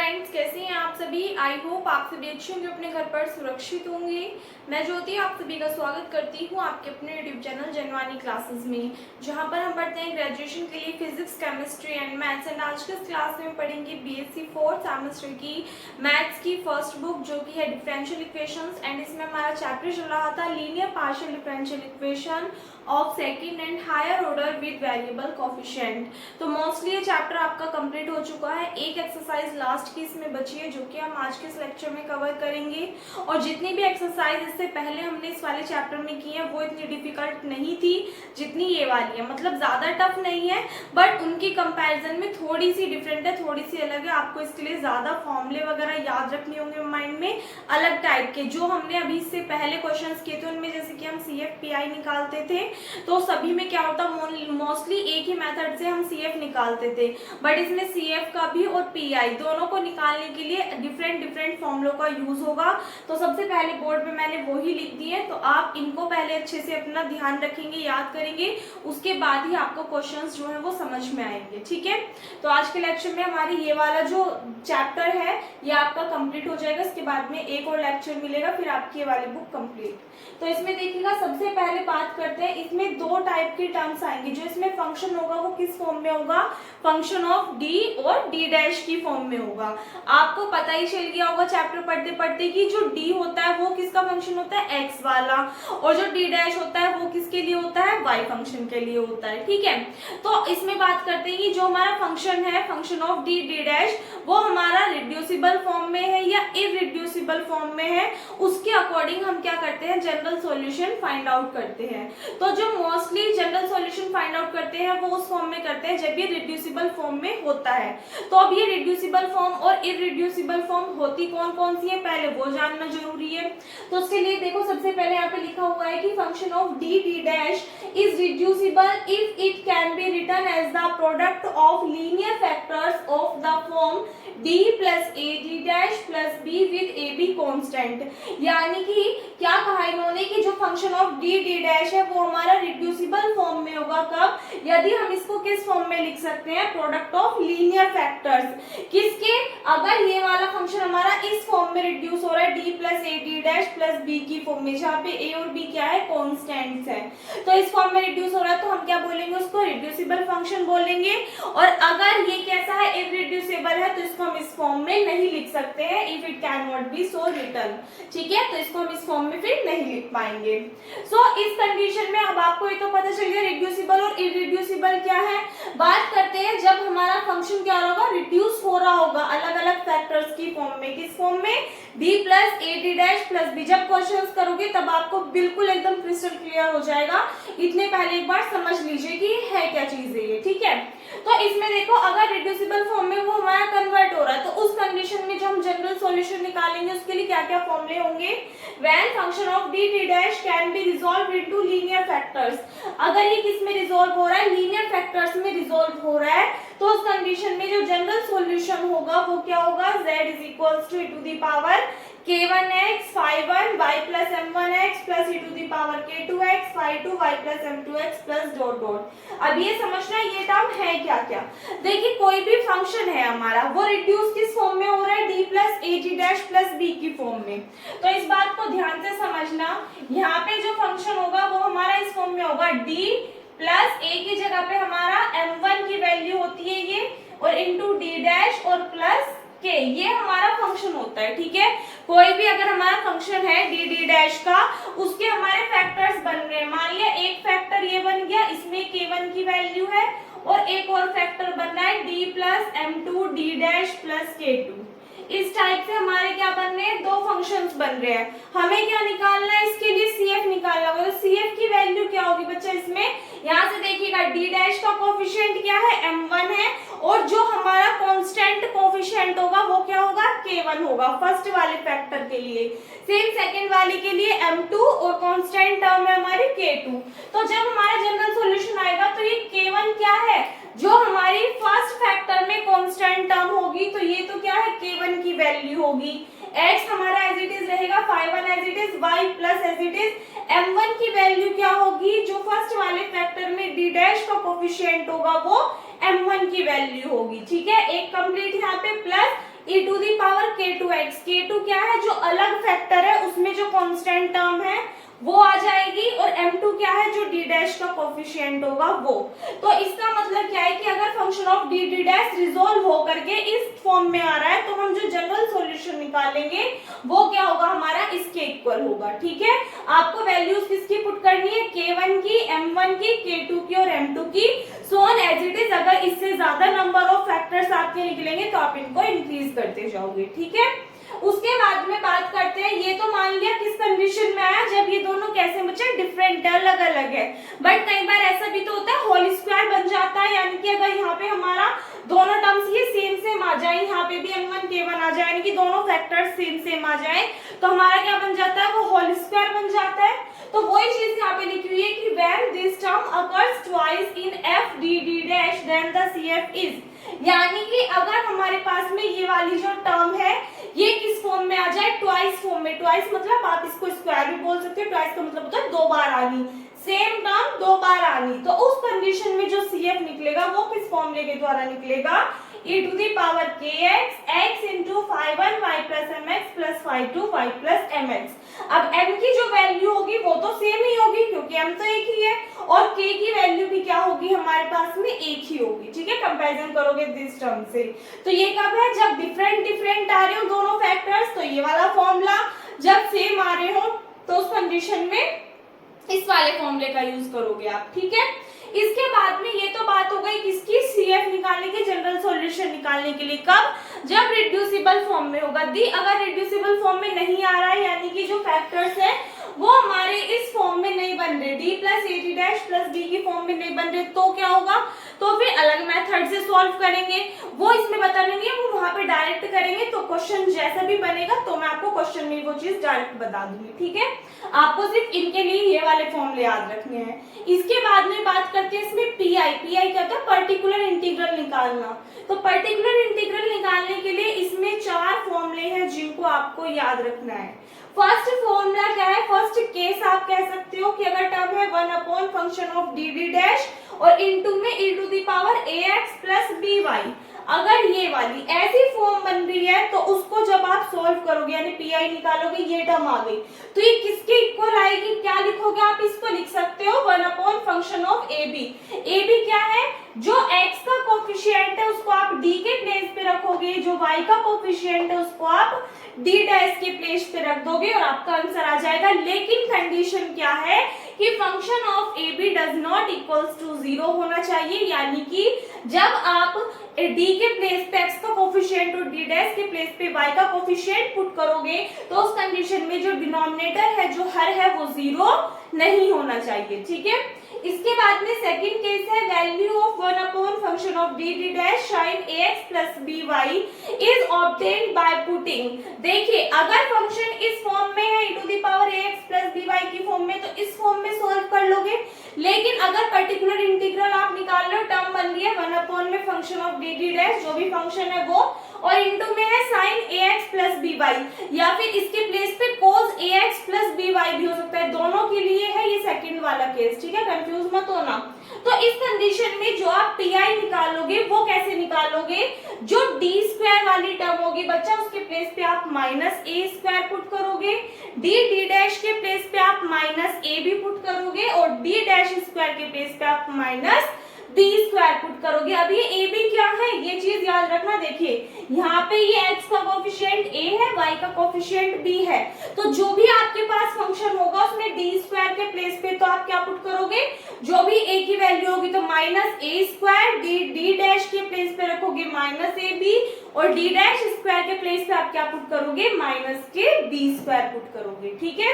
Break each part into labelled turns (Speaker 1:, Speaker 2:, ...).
Speaker 1: Friends, कैसे हैं आप सभी। आई होप आप सभी अच्छे होंगे, अपने घर पर सुरक्षित होंगे। मैं ज्योति आप सभी का स्वागत करती हूं आपके अपने यूट्यूब चैनल जनवानी क्लासेस में, जहां पर हम पढ़ते हैं ग्रेजुएशन के लिए physics, chemistry and maths. And आज के इस क्लास में पढ़ेंगे बीएससी फोर्थ सेमेस्टर की मैथ्स की फर्स्ट बुक, जो कि है डिफरेंशियल इक्वेशंस। एंड इसमें हमारा चैप्टर चल रहा था linear partial differential equation of second and higher order with variable coefficient. तो मोस्टली ये चैप्टर आपका कंप्लीट हो चुका है। एक एक्सरसाइज लास्ट की इसमें बची है, जो कि हम आज के इस लेक्चर में कवर करेंगे। और जितनी भी एक्सरसाइज इससे पहले हमने इस वाले चैप्टर में की है, वो इतनी डिफिकल्ट नहीं थी जितनी ये वाली है। मतलब ज़्यादा टफ नहीं है, बट उनकी कंपैरिजन में थोड़ी सी डिफरेंट है, थोड़ी सी अलग है। आपको इसके लिए ज़्यादा फॉर्मूले वगैरह याद रखने होंगे माइंड में, अलग टाइप के। जो हमने अभी इससे पहले क्वेश्चन किए थे उनमें जैसे कि हम CF/PI निकालते थे, तो सभी में क्या होता, मोस्टली एक ही मेथड से हम CF निकालते थे। बट इसमें CF का भी और PI दोनों को निकालने के लिए डिफरेंट फॉर्मूलों का यूज होगा। तो सबसे पहले बोर्ड पे मैंने वो ही लिख दिए, तो आप इनको पहले अच्छे से अपना ध्यान रखेंगे, याद करेंगे, उसके बाद ही आपको क्वेश्चंस जो है वो समझ में आएंगे। ठीक है, तो आज के लेक्चर में हमारी ये वाला जो चैप्टर है ये आपका कंप्लीट हो जाएगा। इसके बाद में एक और लेक्चर मिलेगा, फिर आपकी ये वाली बुक कंप्लीट। तो इसमें देखिएगा, सबसे पहले बात करते हैं, इसमें दो टाइप की टर्म्स आएंगी। जो इसमें फंक्शन होगा वो किस फॉर्म में होगा, फंक्शन ऑफ डी और डी डैश की फॉर्म में होगा। आपको पता ही चल गया होगा चैप्टर पढ़ते पढ़ते कि जो डी होता है वो किसका फंक्शन होता है, एक्स वाला, और जो डी डैश होता है वो किसके लिए होता है, वाई फंक्शन के लिए होता है। ठीक है, तो इसमें बात करते हैं कि जो हमारा फंक्शन है, function of D D dash, वो हमारा रिड्यूसिबल फॉर्म में है या इररिड्यूसिबल फॉर्म में है, उसके अकॉर्डिंग हम क्या करते हैं, जनरल सॉल्यूशन फाइंड आउट करते हैं। तो जो mostly general solution find out करते हैं वो उस फॉर्म में करते हैं जब ये रिड्यूसिबल फॉर्म में होता है। तो अब ये रिड्यूसिबल फॉर्म और इररिड्यूसिबल फॉर्म होती कौन कौन सी है, पहले वो जानना जरूरी है। तो उसके लिए देखो, सबसे पहले यहाँ पे लिखा हुआ है कि function of D D dash is reducible if it can be written as the product of linear factors of the form d plus a D dash plus b with a b constant. यानी कि क्या कहा इन्होंने कि जो function of D D dash है वो हमारा रिड्यूसिबल फॉर्म में होगा कब, यदि हम इसको किस फॉर्म में लिख सकते हैं, प्रोडक्ट ऑफ लीनियर फैक्टर्स। किसके, अगर ये वाला फंक्शन हमारा इस फॉर्म में रिड्यूस हो रहा है, D plus a D dash plus b की फॉर्म में, जहाँ पे ए और बी क्या है, कॉन्स्टेंट्स है, तो इस फॉर्म में रिड्यूस हो रहा है, तो हम क्या बोलेंगे, उसको रिड्यूसिबल फंक्शन बोलेंगे। और अगर ये कैसा है, इररिड्यूसिबल है, तो इसको हम इस फॉर्म में नहीं लिख सकते हैं, if it can not be so written. ठीक है, तो इसको हम इस फॉर्म में फिर नहीं लिख पाएंगे। सो इस कंडीशन में अब आपको ये तो पता चल गया रिड्यूसिबल और इररिड्यूसिबल क्या है। बात करते हैं जब हमारा फंक्शन क्या होगा, रिड्यूस हो रहा होगा अलग अलग फैक्टर्स की फॉर्म में। किस फॉर्म में, D plus a D dash plus b. जब क्वेश्चन करोगे तब आपको बिल्कुल एकदम क्रिस्टल क्लियर हो जाएगा। इतने पहले एक बार समझ लीजिए कि है क्या चीज है ये। ठीक है, तो इसमें देखो, अगर रिड्यूसिबल फॉर्म में वो हमारा कन्वर्ट हो रहा है, तो उस कंडीशन में जो हम जनरल सॉल्यूशन निकालेंगे उसके लिए क्या क्या फॉर्मूले होंगे, when function of D D dash can be resolve into linear factors. अगर ये किस में रिजॉल्व हो रहा है, लीनियर फैक्टर्स में रिजॉल्व हो रहा है, तो उस कंडीशन में जो जनरल सॉल्यूशन होगा वो क्या होगा, z is equals to e to the power k1x phi1 y plus m1x plus e to the power k2x phi2 y plus m2x plus dot dot. अब ये समझना ये टर्म है क्या क्या। देखिए, कोई भी फंक्शन है हमारा, वो रिड्यूस किस फॉर्म में हो रहा है, d plus a D dash plus b की फॉर्म में। तो इस बात को ध्यान से समझना, यहाँ पे जो फंक्शन होगा वो हमारा इस फॉर्म में होगा, d प्लस ए की जगह पे हमारा m1 की वैल्यू होती है ये, और इंटू डी डैश और प्लस के, ये हमारा फंक्शन होता है। ठीक है, कोई भी अगर हमारा फंक्शन है डी डी डैश का, उसके हमारे फैक्टर्स बन रहे हैं। मान लिया एक फैक्टर ये बन गया, इसमें k1 की वैल्यू है, और एक और फैक्टर बन रहा है d plus m2 D dash plus k2। इस टाइप से हमारे क्या बन रहे हैं, दो फंक्शंस बन रहे हैं। हमें क्या निकालना है, इसके लिए CF निकालना होगा। तो CF की वैल्यू क्या होगी बच्चा, इसमें यहाँ से देखिएगा, डी डैश का कोफिशिएंट क्या है, m1 है, और जो हमारा कांस्टेंट कोफिशिएंट होगा वो क्या होगा, k1 होगा, फर्स्ट वाले फैक्टर के लिए। सेम सेकंड वाले के लिए m2, और कांस्टेंट टर्म है हमारी k2। तो जब हमारा जनरल सॉल्यूशन आएगा तो ये k1 क्या है, जो हमारी फर्स्ट फैक्टर में कांस्टेंट टर्म होगी, तो ये तो क्या है, k1 की वैल्यू होगी। x हमारा एज इट इज रहेगा, phi1 as it is, y plus as it is, m1 की वैल्यू क्या होगी, जो फर्स्ट वाले फैक्टर में d डैश का कोफिशिएंट होगा वो m1 की वैल्यू होगी। ठीक है, एक कंप्लीट यहाँ पे plus e to the x, k2 क्या है, जो अलग फैक्टर है उसमें जो कांस्टेंट टर्म है वो आ जाएगी, और m2 क्या है, जो d डैश का कोफिशिएंट होगा वो। तो इसका मतलब क्या है कि अगर function of d dash resolve होकर के इस फॉर्म में आ रहा है तो हम जो जनरल सॉल्यूशन निकालेंगे वो क्या होगा, हमारा इसके इक्वल होगा। ठीक है, आपको वैल्यूज किसकी पुट करनी है, k1 की, m1 की, k2 की और m2 की, so on as it is. अगर इससे ज्यादा नंबर ऑफ फैक्टर्स आपके निकलेंगे तो आप इनको इंक्रीज करते जाओगे। ठीक है, उसके बाद में बात करते हैं, ये तो मान लिया किस कंडीशन में आया, जब ये दोनों कैसे बचे, डिफरेंट है, अलग अलग है। बट कई बार ऐसा भी तो होता है होल स्क्वायर बन जाता है, यानी कि अगर यहाँ पे हमारा दोनों टर्म्स ये सेम सेम आ जाए, यहाँ पे भी m1 k1 आ जाए, यानी कि दोनों फैक्टर्स सेम सेम आ जाए, तो हमारा क्या बन जाता है, वो होल स्क्वायर बन जाता है। तो वही चीज यहाँ पे लिखी हुई है कि when this term occurs twice in f d d dash then the CF is, यानी कि अगर हमारे पास में ये वाली जो टर्म है ये किस फॉर्म में आ जाए, ट्वाइस फॉर्म में। ट्वाइस मतलब आप इसको स्क्वायर भी बोल सकते हो, ट्वाइस का मतलब होता है दो बार आनी, सेम टर्म दो बार आनी। तो उस कंडीशन में जो CF निकलेगा वो किस फॉर्मूले के द्वारा निकलेगा, e to the power kx x into phi 1 y plus mx plus phi 2 y plus mx। अब m की जो वैल्यू होगी वो तो सेम ही होगी क्योंकि m तो एक ही है, और k की वैल्यू भी क्या होगी, हमारे पास में एक ही होगी। ठीक है, कंपैरिजन करोगे दिस टर्म से। तो ये कब है, जब डिफरेंट डिफरेंट आ रहे हो दोनों फैक्टर्स, तो ये वाला फॉर्मूला, जब सेम आ रहे हो तो उस कंडीशन में इस वाले फॉर्मूले का यूज करोगे आप। ठीक है, इसके बाद में ये तो बात हो गई किसकी, CF निकालने की, जनरल सॉल्यूशन निकालने के लिए। कब, जब रिड्यूसिबल फॉर्म में होगा। दी अगर रिड्यूसिबल फॉर्म में नहीं आ रहा है, यानी कि जो फैक्टर्स है वो हमारे इस फॉर्म में नहीं बन रहे, d plus A T dash plus D की फॉर्म में नहीं बन रहे, तो क्या होगा, तो फिर अलग मेथड से सॉल्व करेंगे, वो इसमें बताना नहीं है, वो वहां पे डायरेक्ट करेंगे। तो क्वेश्चन जैसा भी बनेगा तो मैं आपको क्वेश्चन में वो चीज डायरेक्ट बता दूंगी। ठीक है, आपको सिर्फ इनके लिए ये वाले फॉर्मूले याद रखने हैं। इसके बाद में बात करते हैं इसमें पीआई। पीआई क्या होता है, पर्टिकुलर इंटीग्रल निकालना। तो पर्टिकुलर इंटीग्रल निकालने के लिए इसमें चार फॉर्मूले हैं जिनको आपको याद रखना है। फर्स्ट फॉर्मूला क्या है, फर्स्ट केस आप कह सकते हो कि अगर टर्म है 1 upon function of D D dash और इनटू में e to the power ax plus by, अगर ये वाली ऐसी फॉर्म बन रही है तो उसको जब आप सॉल्व करोगे यानी पीआई निकालोगे, ये टर्म आ गई तो ये किसके इक्वल आएगी, क्या लिखोगे आप, इसको लिख सकते हो 1 upon function of a b क्या है, जो x का कोफिशिएंट है उसको आप d के प्लेस पे रखोगे, जो y का कोफिशिएंट है उसको आप d डैश के प्लेस पे रख दोगे और आपका आंसर आ जाएगा। लेकिन कंडीशन क्या है कि function of a b does not equals to 0 होना चाहिए, यानी कि जब आप d के प्लेस पे x का कोफिशिएंट और d डैश के प्लेस पे y का कोफिशिएंट पुट करोगे तो उस कंडीशन में जो डिनोमिनेटर है, जो हर है, वो 0 नहीं होना चाहिए। ठीक है, इसके बाद में सेकंड केस है value of 1 upon function of d d dash sin ax plus by is obtained by putting. देखिए, अगर फंक्शन इस फॉर्म में है e to the power ax plus by की फॉर्म में, तो इस फॉर्म में सॉल्व कर लोगे। लेकिन अगर पर्टिकुलर इंटीग्रल आप निकाल रहे हो, टर्म बन रही है 1 अपॉन में function of d d dash, जो भी फंक्शन है वो, और इनटू में है sin ax प्लस by, या फिर इसके प्लेस पे cos ax प्लस by भी हो सकता है, दोनों के लिए है ये सेकंड वाला केस। ठीक है, कंफ्यूज मत होना। तो इस कंडीशन में जो आप पीआई निकालोगे वो कैसे निकालोगे, जो डी स्क्वायर वाली टर्म होगी बच्चा, उसके प्लेस पे आप माइनस ए स्क्वायर पुट करोगे, डी डैश के प्लेस पे आप माइनस ए भी पुट करोगे, और डी डैश स्क्वायर के प्लेस पे आप माइनस बी स्क्वायर पुट करोगे। अब ये ए बी क्या है, ये चीज याद रखना। देखिए, यहाँ पे ये x का कोफिशिएंट a है, y का कोफिशिएंट b है, तो जो भी आपके पास फंक्शन होगा उसमें डी स्क्वायर के प्लेस पे तो आप क्या पुट करोगे, जो भी a की वैल्यू होगी तो माइनस ए स्क्वायर, डी डैश के प्लेस पे रखोगे माइनस ए बी, और डी डैश स्क्वायर के प्लेस पे आप क्या पुट करोगे, माइनस के बी स्क्वायर पुट करोगे। ठीक है,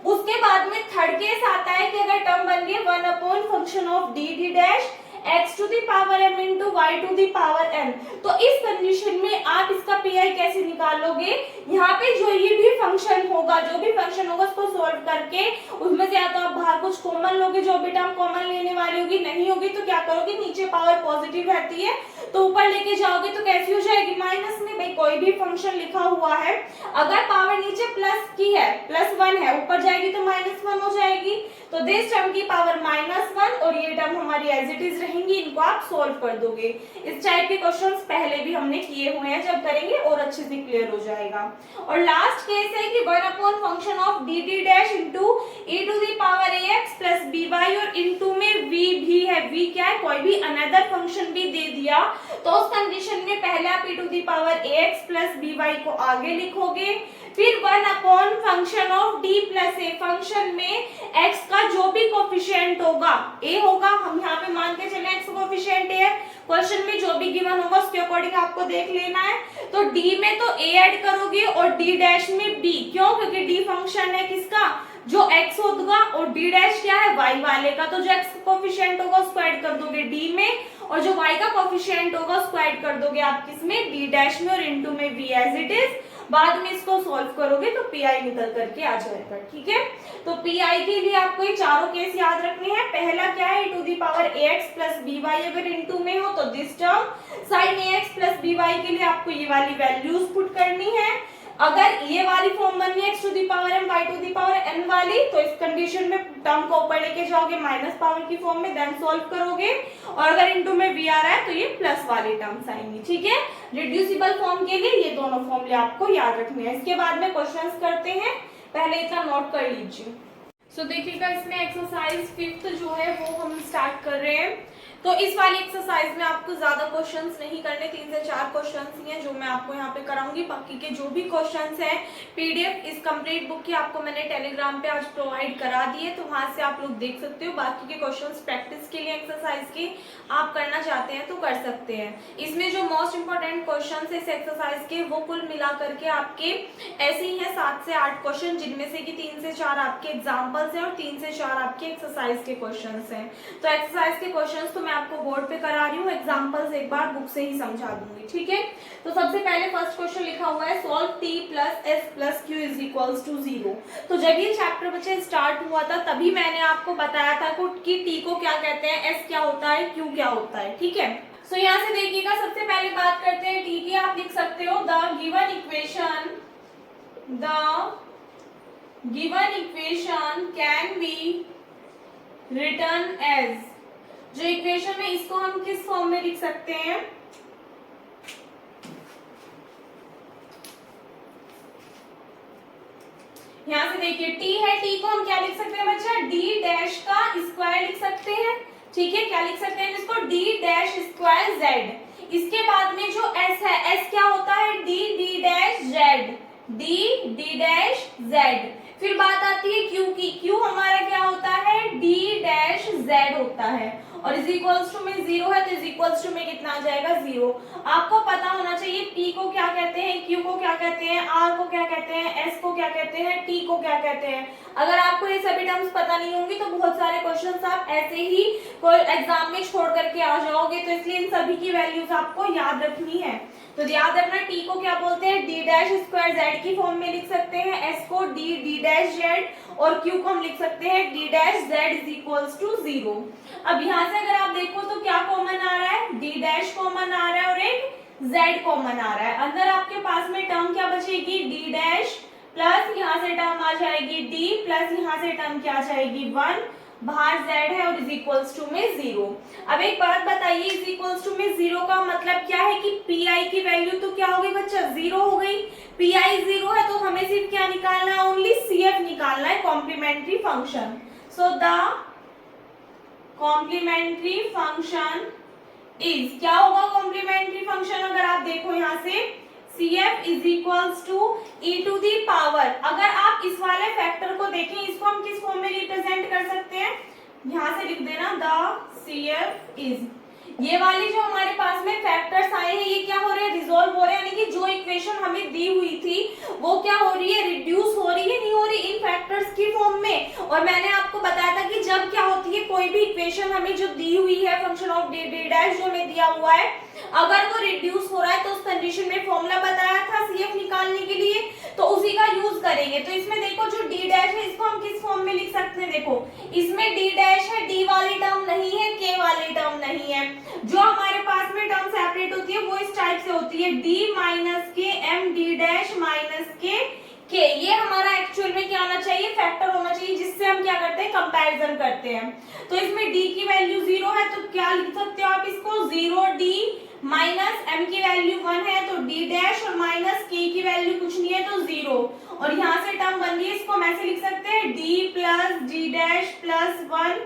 Speaker 1: उसके बाद में थर्ड केस आता है कि अगर टर्म बन गई 1 upon function of D D dash x to the power m into y to the power n, तो इस कंडीशन में आप इसका पीआई कैसे निकालोगे, यहाँ पे जो ये भी फंक्शन होगा, जो भी फंक्शन होगा उसको सॉल्व करके उसमें से या तो आप बाहर कुछ कॉमन लोगे, जो भी टर्म कॉमन लेने वाली होगी, नहीं होगी तो क्या करोगे, नीचे पावर पॉजिटिव रहती है तो ऊपर लेके जाओगे तो कैसी हो जाएगी, माइनस में। भाई कोई भी फंक्शन लिखा हुआ है अगर पावर नीचे प्लस की है, +1 है, ऊपर जाएगी तो -1 हो जाएगी। तो दिस टर्म की पावर -1 और ये टर्म हमारी एज इट इज रहेंगी, इनको आप सोल्व कर दोगे। इस टाइप के क्वेश्चंस पहले भी हमने किए हुए हैं, जब करेंगे और अच्छे से क्लियर हो जाएगा। और लास्ट केस है कि 1 function of dt dash into e to the power ax plus by, और इनटू में v भी है। v क्या है, कोई भी अनदर फंक्शन भी दे दिया तो उस कंडीशन में पहले आप e to the power ax plus by को आगे लिखोगे, फिर 1 function of d plus a, function में x का जो भी कोफिशिएंट होगा, a होगा, हम यहाँ पे मान के चले x कोफिशिएंट a है, क्वेश्चन में जो भी गिवन होगा उसके अकॉर्डिंग आपको देख लेना है। तो d में तो a ऐड करोगे और d डैश में b, क्यों, क्योंकि d फंक्शन है किसका, जो x होगा, और d डैश क्या है, y वाले का, तो जो x कोफिशिएंट होगा उसको ऐड कर दोगे d में, और जो y का कोफिशिएंट होगा उसको ऐड कर दोगे आप किसमें, d डैश में, और इनटू में v एज इट इज। बाद में इसको सॉल्व करोगे तो पीआई निकल करके आ जाएगा, ठीक है। तो पीआई के लिए आपको ये चारों केस याद रखने हैं। पहला क्या है, e to the power ax plus by अगर इनटू में हो तो this term, sin ax plus by के लिए आपको ये वाली वैल्यूज पुट करनी है। अगर ये वाली फॉर्म बननी है x to the power m y to the power n वाली, तो इस कंडीशन में टर्म को ऊपर लेके जाओगे माइनस पावर की फॉर्म में, देन सॉल्व करोगे, और अगर इनटू में v आ रहा है तो ये प्लस वाली टर्म्स आएंगी, ठीक है। रिड्यूसिबल फॉर्म के लिए ये दोनों फॉर्मूले आपको याद रखने हैं। इसके बाद में क्वेश्चंस करते हैं, पहले इतना नोट कर लीजिए। सो देखिएगा इसमें एक्सरसाइज 5th जो है वो हम स्टार्ट कर रहे हैं। तो इस वाली एक्सरसाइज में आपको ज्यादा क्वेश्चंस नहीं करने, 3 से 4 क्वेश्चंस ही हैं जो मैं आपको यहाँ पे कराऊंगी। बाकी के जो भी क्वेश्चंस हैं पीडीएफ इस कंप्लीट बुक की आपको मैंने टेलीग्राम पे आज प्रोवाइड करा दी है, तो वहां से आप लोग देख सकते हो। बाकी के क्वेश्चंस प्रैक्टिस के लिए एक्सरसाइज की आप करना चाहते हैं तो कर सकते हैं। इसमें जो मोस्ट इंपॉर्टेंट क्वेश्चन है इस एक्सरसाइज के वो कुल मिला करके आपके ऐसे ही है 7 से 8 क्वेश्चन, जिनमें से कि 3 से 4 आपके एग्जाम्पल्स हैं और 3 से 4 आपके एक्सरसाइज के क्वेश्चन हैं। तो एक्सरसाइज के क्वेश्चन तो मैं आपको बोर्ड पे करा रही हूँ, एग्जांपल्स एक बार बुक से ही समझा दूंगी, ठीक है। तो सबसे पहले फर्स्ट क्वेश्चन लिखा हुआ है, solve t plus s plus q is equals to 0। तो जब ये चैप्टर बच्चे स्टार्ट हुआ था तभी मैंने आपको बताया था कि t को क्या कहते हैं, s क्या होता है, q क्या होता है, ठीक है। सो यहाँ से देखिएगा, सबसे पहले बात करते हैं t की। आप लिख सकते हो the given equation can be written as, जो इक्वेशन है इसको हम किस फॉर्म में लिख सकते हैं, यहां से देखिए t है, t को हम क्या लिख सकते हैं बच्चा, d डैश का स्क्वायर लिख सकते हैं, ठीक है। क्या लिख सकते हैं इसको, d डैश स्क्वायर z। इसके बाद में जो s है, s क्या होता है, d dash z, d dash z। फिर बात आती है q की, q हमारा क्या होता है, d डैश z होता है, और इज इक्वल्स टू में 0 है तो इज इक्वल्स टू में कितना आ जाएगा, 0। आपको पता होना चाहिए p को क्या कहते हैं, q को क्या कहते हैं, r को क्या कहते हैं, s को क्या कहते हैं, t को क्या कहते हैं। अगर आपको ये सभी टर्म्स पता नहीं होंगी तो बहुत सारे क्वेश्चंस आप ऐसे ही कोई एग्जाम में छोड़ करके आ जाओगे, तो इसलिए इन सभी की वैल्यूज आपको याद रखनी है। तो याद रखना t को क्या बोलते हैं, d डैश स्क्वायर z की फॉर्म में लिख सकते हैं, s को d डैश z, और q को हम लिख सकते हैं d dash z is equals to 0। अब यहाँ से अगर आप देखो तो क्या कॉमन आ रहा है, d डैश कॉमन आ रहा है और एक z कॉमन आ रहा है। अंदर आपके पास में टर्म क्या बचेगी, d डैश प्लस यहाँ से टर्म आ जाएगी d प्लस यहाँ से टर्म क्या आ जाएगी 1, बाहर z है और इज इक्वल्स टू में 0। अब एक बात बताइए, इज इक्वल्स टू में 0 का मतलब क्या है कि पी की वैल्यू तो क्या हो गई बच्चा, 0 हो गई। पी 0 है तो हमें सिर्फ क्या निकालना है, ओनली CF निकालना है, complementary function. So the complementary function is, क्या होगा कॉम्प्लीमेंट्री फंक्शन, अगर आप देखो यहाँ से CF is equals to e to the power, अगर आप इस वाले फैक्टर को देखें इसको हम किस फॉर्म में रिप्रेजेंट कर सकते हैं, यहाँ से लिख देना द CF इज, ये वाली जो हमारे पास में फैक्टर्स आए हैं ये क्या हो रहे हैं, रिजोल्व हो रहे हैं, यानी कि जो इक्वेशन हमें दी हुई थी वो क्या हो रही है, रिड्यूस हो रही है, नहीं हो रही, इन फैक्टर्स की फॉर्म में। और मैंने आपको बताया था कि जब क्या होती है, कोई भी इक्वेशन हमें जो दी हुई है फंक्शन ऑफ d डैश जो हमें दिया हुआ है, अगर वो रिड्यूस हो रहा है तो उस कंडीशन में फॉर्मूला बताया था CF निकालने के लिए, तो उसी का यूज करेंगे। तो इसमें देखो जो d डैश है इसको हम किस फॉर्म में लिख सकते हैं, देखो इसमें डी डैश है, डी वाली टर्म नहीं है, के वाली टर्म नहीं है। जो हमारे पास में टर्म सेपरेट होती है वो इस टाइप से होती है, डी माइनस के एम डी डैश माइनस के, ये हमारा एक्चुअल में क्या होना चाहिए, फैक्टर होना चाहिए, जिससे हम क्या करते हैं, कंपैरिजन करते हैं। तो इसमें d की वैल्यू 0 है तो क्या लिख सकते हो आप इसको, 0d माइनस m की वैल्यू 1 है तो d डैश, और माइनस k की वैल्यू कुछ नहीं है तो 0, और यहाँ से टर्म बन रही है, इसको हम ऐसे लिख सकते हैं d plus d dash plus 1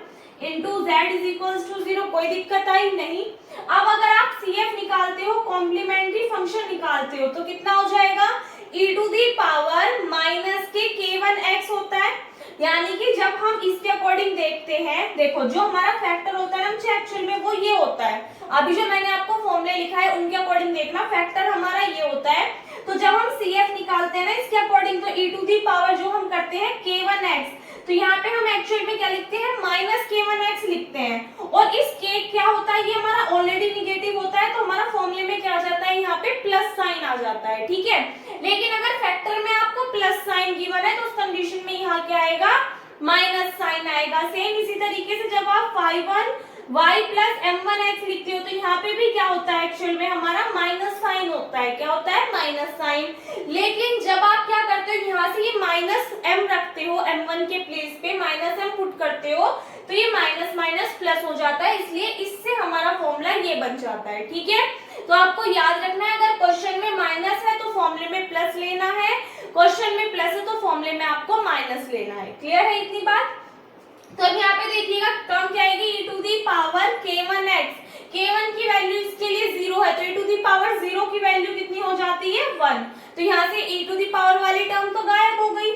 Speaker 1: into z is equals to 0। कोई दिक्कत आई नहीं। अब अगर आप CF निकालते हो, कॉम्प्लीमेंट्री फंक्शन निकालते हो, तो कितना हो जाएगा, e to the power minus के k1x होता है। यानी कि जब हम इसके अकॉर्डिंग देखते हैं, देखो जो हमारा फैक्टर होता है ना एक्चुअल में वो ये होता है, अभी जो मैंने आपको फॉर्मूला लिखा है उनके अकॉर्डिंग देखना, फैक्टर हमारा ये होता है। तो जब हम CF निकालते हैं ना इसके अकॉर्डिंग, तो e टू दी पावर जो हम करते हैं k1x, तो यहाँ पे हम एक्चुअल में क्या लिखते हैं, माइनस k1x लिखते हैं, और इस k क्या होता है, ये हमारा ऑलरेडी निगेटिव होता है, तो हमारा फॉर्मूले में क्या आ जाता है, यहाँ पे प्लस साइन आ जाता है, ठीक है। लेकिन अगर फैक्टर में आपको प्लस साइन गिवन है तो उस कंडीशन में यहाँ क्या आएगा, माइनस साइन आएगा। सेम इसी तरीके से जब आप 5 y प्लस m1x लिखते हो तो यहाँ पे भी क्या होता है, एक्चुअल में हमारा माइनस साइन होता है, क्या होता है, माइनस साइन। लेकिन जब आप क्या करते हो, यहाँ से ये माइनस m रखते हो, m1 के प्लेस पे माइनस m पुट करते हो, तो ये माइनस माइनस प्लस हो जाता है, इसलिए इससे हमारा फॉर्मूला ये बन जाता है, ठीक है। तो आपको याद रखना है, अगर क्वेश्चन में माइनस है तो फॉर्मूले में प्लस लेना है, क्वेश्चन में प्लस है तो फॉर्मूले में आपको माइनस लेना है। क्लियर है इतनी बात। तो अब यहाँ पे देखिएगा टर्म क्या आएगी, e to the power k1x, k1 की वैल्यू इसके लिए 0 है तो e टू दी पावर 0 की वैल्यू कितनी हो जाती है, 1। तो यहाँ से e टू दी पावर वाली टर्म तो गायब हो गई।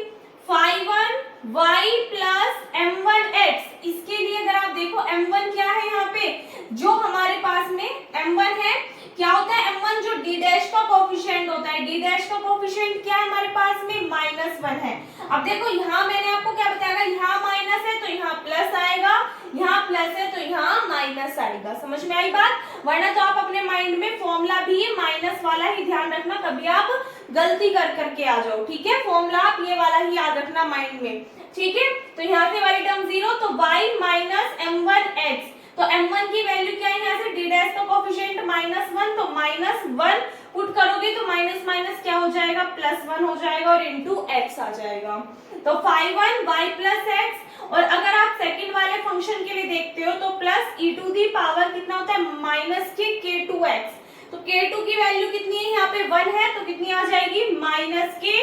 Speaker 1: 5y प्लस m1x, इसके लिए अगर आप देखो m1 क्या है, यहाँ पे जो हमारे पास में m1 है, क्या होता है m1, जो d डैश का कोफिशिएंट होता है, d डैश का कोफिशिएंट क्या है हमारे पास में, -1 है। अब देखो यहाँ मैंने आपको क्या बताया, यहाँ माइनस है तो यहाँ प्लस आएगा, यहाँ प्लस है तो यहाँ माइनस आएगा। समझ में आई बात, वरना तो आप अपने माइंड में फॉर्मूला भी माइनस वाला ही ध्यान रखना, कभी आप गलती कर करके आ जाओ, ठीक है। फॉर्मूला आप ये वाला ही याद रखना माइंड में, ठीक है। तो यहाँ से वाली टर्म 0, तो y माइनस m1x, तो m1 की वैल्यू क्या है, यहाँ से d डैश का कोफिशिएंट -1, तो -1 पुट करोगे तो माइनस माइनस क्या हो जाएगा, +1 हो जाएगा, और इंटू x आ जाएगा। तो 5y प्लस x, और अगर आप सेकंड वाले फंक्शन के लिए देखते हो तो plus e to the power कितना होता है, माइनस के k2x, तो k2 की वैल्यू कितनी है, यहाँ पे 1 है तो कितनी आ जाएगी, माइनस के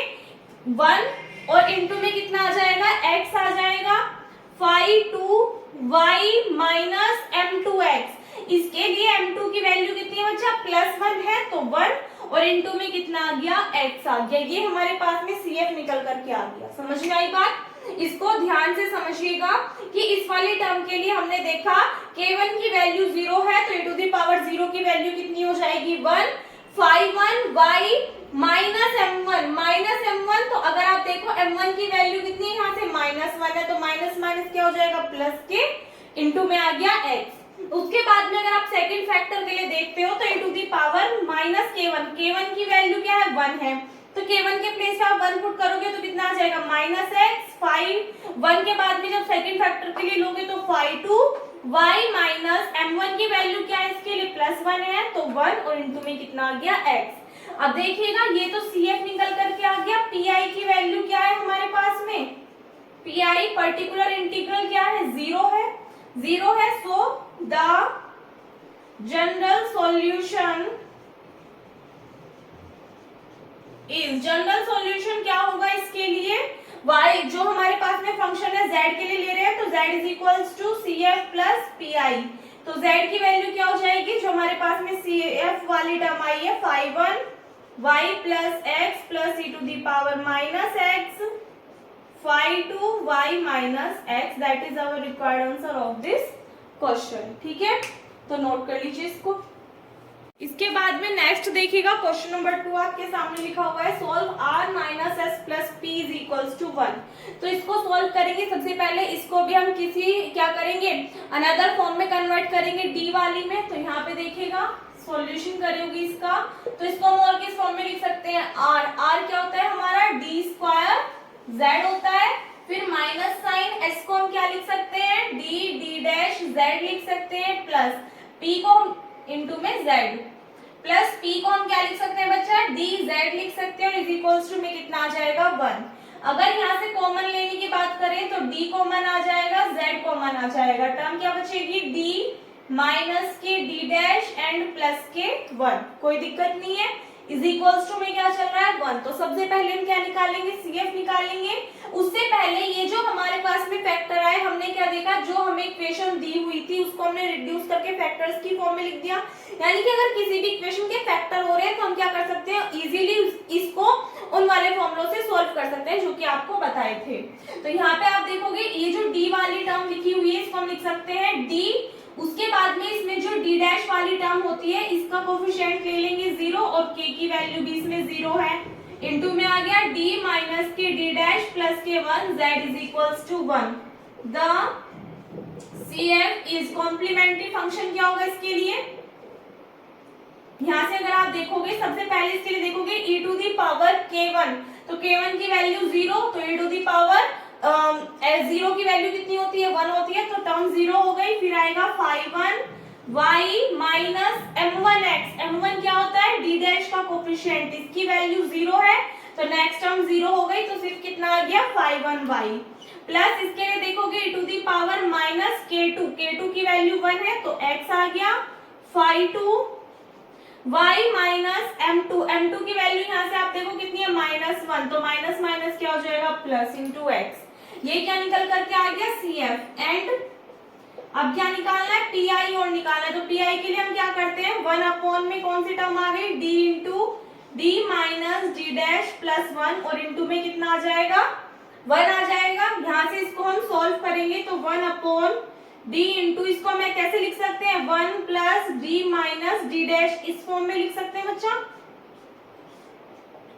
Speaker 1: 1, और इंटू में कितना आ जाएगा, x आ जाएगा, 5y माइनस m2x, इसके लिए m2 की वैल्यू कितनी है बच्चा, +1 है तो 1, और इंटू में कितना आ गया, x आ गया। ये हमारे पास में CF निकल करके आ गया। समझ में आई बात, इसको ध्यान से समझिएगा कि इस वाली टर्म के लिए हमने देखा k1 की वैल्यू 0 है तो e टू दी पावर 0 की वैल्यू कितनी हो जाएगी, 1। 5y माइनस m1, तो अगर आप देखो m1 की वैल्यू कितनी है, यहाँ से -1 है तो माइनस माइनस क्या हो जाएगा, प्लस के, इंटू में आ गया x। उसके बाद में अगर आप सेकंड फैक्टर के लिए देखते हो तो e to the power minus k1 की वैल्यू क्या है, 1 है, तो k1 के प्लेस पे आप 1 पुट करोगे तो कितना आ जाएगा, -x, 5 1 के बाद में जब सेकंड फैक्टर के लिए लोगे तो 5y माइनस m1 की वैल्यू क्या है, इसके लिए +1 है तो 1, और इंटू में कितना आ गया, x। अब देखिएगा ये तो CF निकल करके आ गया, PI की वैल्यू क्या है हमारे पास में, PI पर्टिकुलर इंटीग्रल क्या है, 0 है, सो द जनरल सॉल्यूशन क्या होगा इसके लिए, y जो हमारे पास में फंक्शन है z के लिए ले रहे हैं तो z is equals to CF plus PI, तो z की वैल्यू क्या हो जाएगी, जो हमारे पास में CF वाली टर्म आई है, 5y plus x plus e to the power minus x, 5y minus x, that is our required answer of this question, ठीक है। तो नोट कर लीजिए इसको। इसके बाद में नेक्स्ट देखिएगा क्वेश्चन नंबर 2 आपके सामने लिखा हुआ है, solve r minus S plus P is equals to 1। तो इसको सॉल्व करेंगे, सबसे पहले इसको भी हम किसी क्या करेंगे, अनदर फॉर्म में कन्वर्ट करेंगे, डी वाली में। तो यहाँ पे देखिएगा सॉल्यूशन करोगे इसका, तो इसको हम और किस फॉर्म में लिख सकते हैं, r क्या होता है हमारा, d स्क्वायर z होता है, फिर माइनस साइन s को हम क्या लिख सकते हैं, सकते हैं प्लस p को इंटू में z प्लस p को हम क्या लिख सकते हैं बच्चा dz लिख सकते हैं और इज इक्वल्स टू में कितना आ जाएगा 1। अगर यहाँ से कॉमन लेने की बात करें तो d कॉमन आ जाएगा z कॉमन आ जाएगा, टर्म क्या बचेगी d minus k d dash and plus k 1, कोई दिक्कत नहीं है। इज इक्वल्स टू में क्या चल रहा है 1, तो सबसे पहले हम क्या निकालेंगे CF निकालेंगे। उससे पहले ये जो हमारे पास में फैक्टर आए हमने क्या देखा, जो हमें इक्वेशन दी हुई थी उसको हमने रिड्यूस करके फैक्टर्स की फॉर्म में लिख दिया। यानी कि अगर किसी भी इक्वेशन के फैक्टर हो रहे हैं तो हम क्या कर सकते हैं इजीली इसको उन वाले फॉर्मूलों से सॉल्व कर सकते हैं जो कि आपको बताए थे। तो यहाँ पे आप देखोगे ये जो d वाली टर्म लिखी हुई है इसको हम लिख सकते हैं d, उसके बाद में इसमें जो d डैश वाली टर्म होती है इसका कोफिशिएंट ले लेंगे 0 और k की वैल्यू भी इसमें 0 है, इनटू में आ गया d minus k d dash plus k 1 z is equals to 1। The CF is complementary function क्या होगा इसके लिए, यहाँ से अगर आप देखोगे सबसे पहले इसके लिए देखोगे e to the power k1, तो k1 की वैल्यू 0 तो e टू दी पावर 0 की वैल्यू कितनी होती है 1 होती है, तो टर्म 0 हो गई। फिर आएगा 5 माइनस m1x, m1 क्या होता है d डैश का कोफिशिएंट, इसकी वैल्यू 0 है तो नेक्स्ट टर्म 0 हो गई, तो सिर्फ कितना आ गया 5y प्लस इसके लिए देखोगे e to the power minus k2, k2 की वैल्यू 1 है तो x आ गया 5y माइनस m2, m2 की वैल्यू यहाँ से आप देखो कितनी है -1, तो माइनस माइनस क्या हो जाएगा प्लस इंटू एक्स, ये क्या निकल करके आ गया CF। एंड अब क्या निकालना है PI और निकालना है, तो PI के लिए हम क्या करते हैं 1 अपॉन में कौन सी टर्म आ गई d into d minus d dash plus 1 और इंटू में कितना आ जाएगा 1 आ जाएगा। यहाँ से इसको हम सॉल्व करेंगे तो 1 अपॉन d इंटू इसको मैं कैसे लिख सकते हैं 1 plus d minus d dash, इस फॉर्म में लिख सकते हैं बच्चा,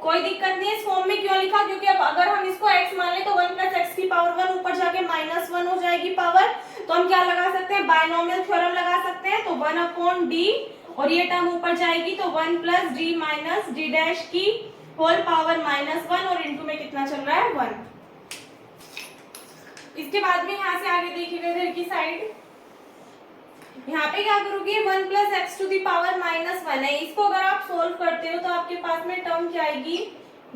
Speaker 1: कोई दिक्कत नहीं है। इस फॉर्म में क्यों लिखा, क्योंकि अब अगर हम इसको x मान ले तो 1 प्लस एक्स की पावर 1 ऊपर जाके -1 हो जाएगी पावर, तो हम क्या लगा सकते हैं बायनोमियल थ्योरम लगा सकते हैं, तो 1 अपॉन d और ये टर्म ऊपर जाएगी तो 1 plus d minus d dash की होल पावर -1 और इंटू में कितना चल रहा है 1। इसके बाद में यहाँ से आगे देखिएगा इधर की साइड, यहाँ पे क्या करोगे 1 plus x to the power -1 है, इसको अगर आप सोल्व करते हो तो आपके पास में टर्म क्या आएगी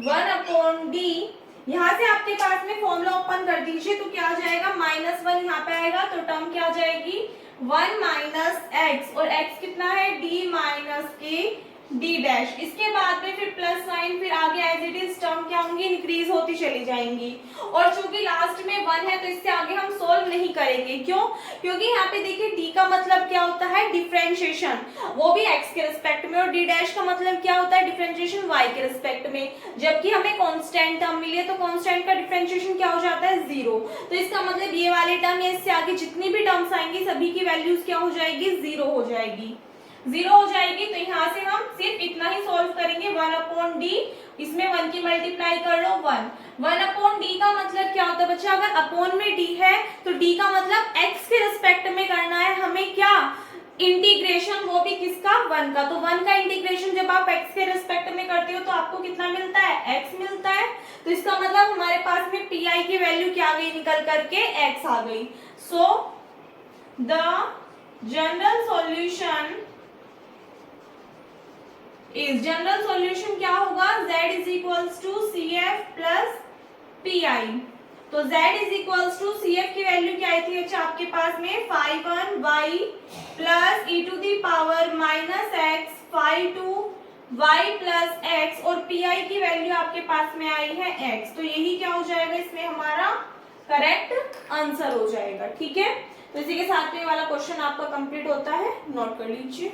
Speaker 1: 1 अपॉन डी, यहाँ से आपके पास में फॉर्मूला ओपन कर दीजिए तो क्या आ जाएगा -1 यहाँ पे आएगा, तो टर्म क्या आ जाएगी 1 माइनस एक्स और x कितना है d minus k d dash, इसके बाद में फिर प्लस साइन, फिर आगे एज इट इज टर्म क्या होंगी इंक्रीज होती चली जाएंगी, और चूंकि लास्ट में 1 है तो इससे आगे हम सोल्व नहीं करेंगे। क्यों, क्योंकि यहाँ पे देखिए d का मतलब क्या होता है डिफरेंशिएशन, वो भी x के रिस्पेक्ट में, और d डैश का मतलब क्या होता है डिफरेंशिएशन y के रिस्पेक्ट में, जबकि हमें कांस्टेंट टर्म मिली है तो कांस्टेंट का डिफरेंशिएशन क्या हो जाता है 0, तो इसका मतलब ये वाले टर्म या इससे आगे जितनी भी टर्म्स आएंगी सभी की वैल्यूज क्या हो जाएगी 0 हो जाएगी, 0 हो जाएगी। तो यहाँ से हम सिर्फ इतना ही सॉल्व करेंगे 1 अपॉन डी, इसमें 1 की मल्टीप्लाई कर लो 1 अपॉन डी का मतलब क्या होता है बच्चा, अगर अपॉन में डी है तो डी का मतलब x के रिस्पेक्ट में करना है हमें, क्या इंटीग्रेशन, वो भी किसका 1 का, तो 1 का इंटीग्रेशन जब आप x के रिस्पेक्ट में करते हो तो आपको कितना मिलता है x मिलता है, तो इसका मतलब हमारे पास में pi की वैल्यू क्या आ गई निकल करके x आ गई। सो द जनरल सॉल्यूशन इस जनरल सॉल्यूशन क्या होगा z is equals to CF plus PI, तो z is equals to CF की वैल्यू क्या आई थी अच्छा आपके पास में 5y plus e to the power -x 5y plus x और PI की वैल्यू आपके पास में आई है x, तो यही क्या हो जाएगा इसमें हमारा करेक्ट आंसर हो जाएगा। ठीक है, तो इसी के साथ में वाला क्वेश्चन आपका कंप्लीट होता है, नोट कर लीजिए।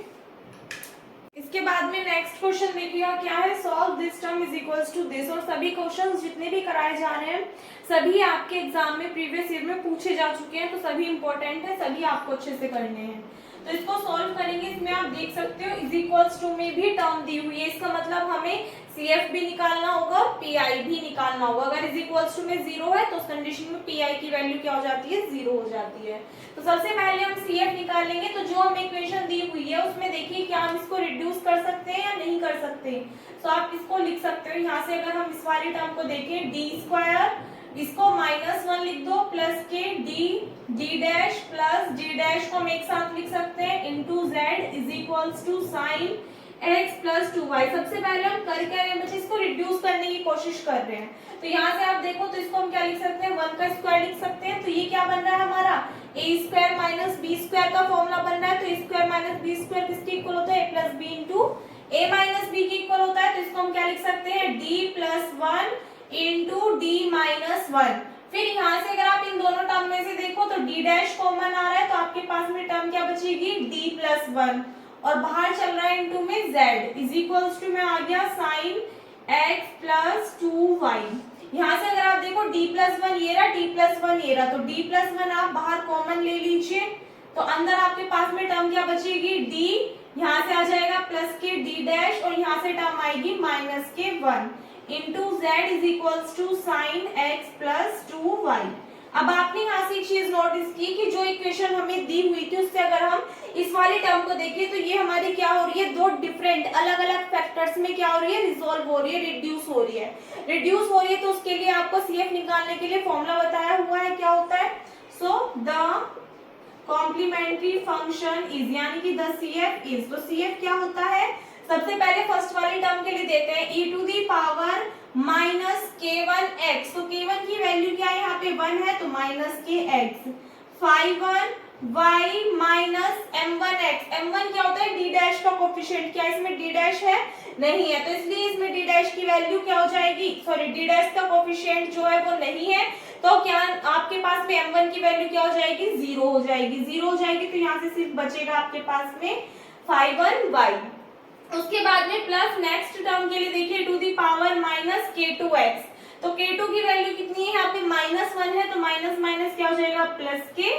Speaker 1: इसके बाद में नेक्स्ट क्वेश्चन देखिएगा क्या है, solve this term is equals to this, और सभी क्वेश्चंस जितने भी कराए जा रहे हैं सभी आपके एग्जाम में प्रीवियस ईयर में पूछे जा चुके हैं, तो सभी इंपॉर्टेंट है, सभी आपको अच्छे से करने हैं। तो इसको सॉल्व करेंगे, इसमें आप देख सकते हो इज इक्वल्स टू में भी टर्म दी हुई है, इसका मतलब हमें CF भी निकालना होगा और PI भी निकालना होगा। अगर इज इक्वल्स टू में 0 है तो उस कंडीशन में PI की वैल्यू क्या हो जाती है 0 हो जाती है। तो सबसे पहले हम CF निकालेंगे, तो जो हमें इक्वेशन दी हुई है उसमें देखिए क्या हम इसको रिड्यूस कर सकते हैं या नहीं कर सकते, तो आप इसको लिख सकते हो। यहाँ से अगर हम इस वाली टर्म को देखें d स्क्वायर इसको -1 लिख दो plus k D dash plus D dash को हम एक साथ लिख सकते हैं into z is equals to sine x plus 2y। सबसे पहले हम कर क्या रहे हैं बच्चे, इसको रिड्यूस करने की कोशिश कर रहे हैं। तो यहाँ से आप देखो तो इसको हम क्या लिख सकते हैं, 1 का स्क्वायर लिख सकते हैं। तो ये क्या बन रहा है हमारा ए स्क्वायर माइनस बी स्क्वायर का फॉर्मूला बन रहा है। तो ए स्क्वायर माइनस बी स्क्वायर किसके इक्वल होता है, ए प्लस बी इंटू ए माइनस बी के इक्वल होता है। तो इसको हम क्या लिख सकते हैं, D plus 1 into D minus 1। फिर यहाँ से अगर आप इन दोनों टर्म में से देखो तो डी डैश कॉमन आ रहा है, तो आपके पास में टर्म क्या बचेगी, डी प्लस 1 और बाहर चल रहा है इनटू में z इज इक्वल्स टू में आ गया साइन x प्लस 2y। यहाँ से अगर आप देखो d प्लस 1 ये रहा, d प्लस 1 ये रहा, तो d प्लस 1 आप बाहर कॉमन ले लीजिए। तो अंदर आपके पास में टर्म क्या बचेगी, d यहाँ से आ जाएगा प्लस के d डैश और यहाँ से टर्म आएगी minus k 1 into z is equals to sine x plus 2y। अब आपने यहाँ से एक चीज नोटिस की कि जो इक्वेशन हमें दी हुई थी उससे अगर हम इस वाले टर्म को देखें तो ये हमारी क्या हो रही है, दो डिफरेंट अलग अलग फैक्टर्स में क्या हो रही है, रिजोल्व हो रही है, रिड्यूस हो रही है। रिड्यूस हो रही है तो उसके लिए आपको CF निकालने के लिए फॉर्मूला बताया हुआ है, क्या होता है, so the complementary function is, यानी कि द CF इज। तो CF क्या होता है, सबसे पहले फर्स्ट वाली टर्म के लिए देते हैं e to the power minus k1x। तो k1 की वैल्यू क्या है, यहाँ पे 1 है तो minus kx, 5y minus m1x। m1 क्या होता है, d डैश का कोफिशिएंट। क्या इसमें d डैश है, नहीं है, तो इसलिए इसमें d डैश की वैल्यू क्या हो जाएगी, सॉरी d डैश का कोफिशिएंट जो है वो नहीं है। तो क्या आपके पास में m1 की वैल्यू क्या हो जाएगी, 0 हो जाएगी। 0 हो जाएगी तो यहाँ से सिर्फ बचेगा आपके पास में 5y। उसके बाद में प्लस नेक्स्ट टर्म के लिए देखिए to the power minus k2x। तो k2 की वैल्यू कितनी है, यहाँ पे -1 है तो माइनस माइनस क्या हो जाएगा, प्लस के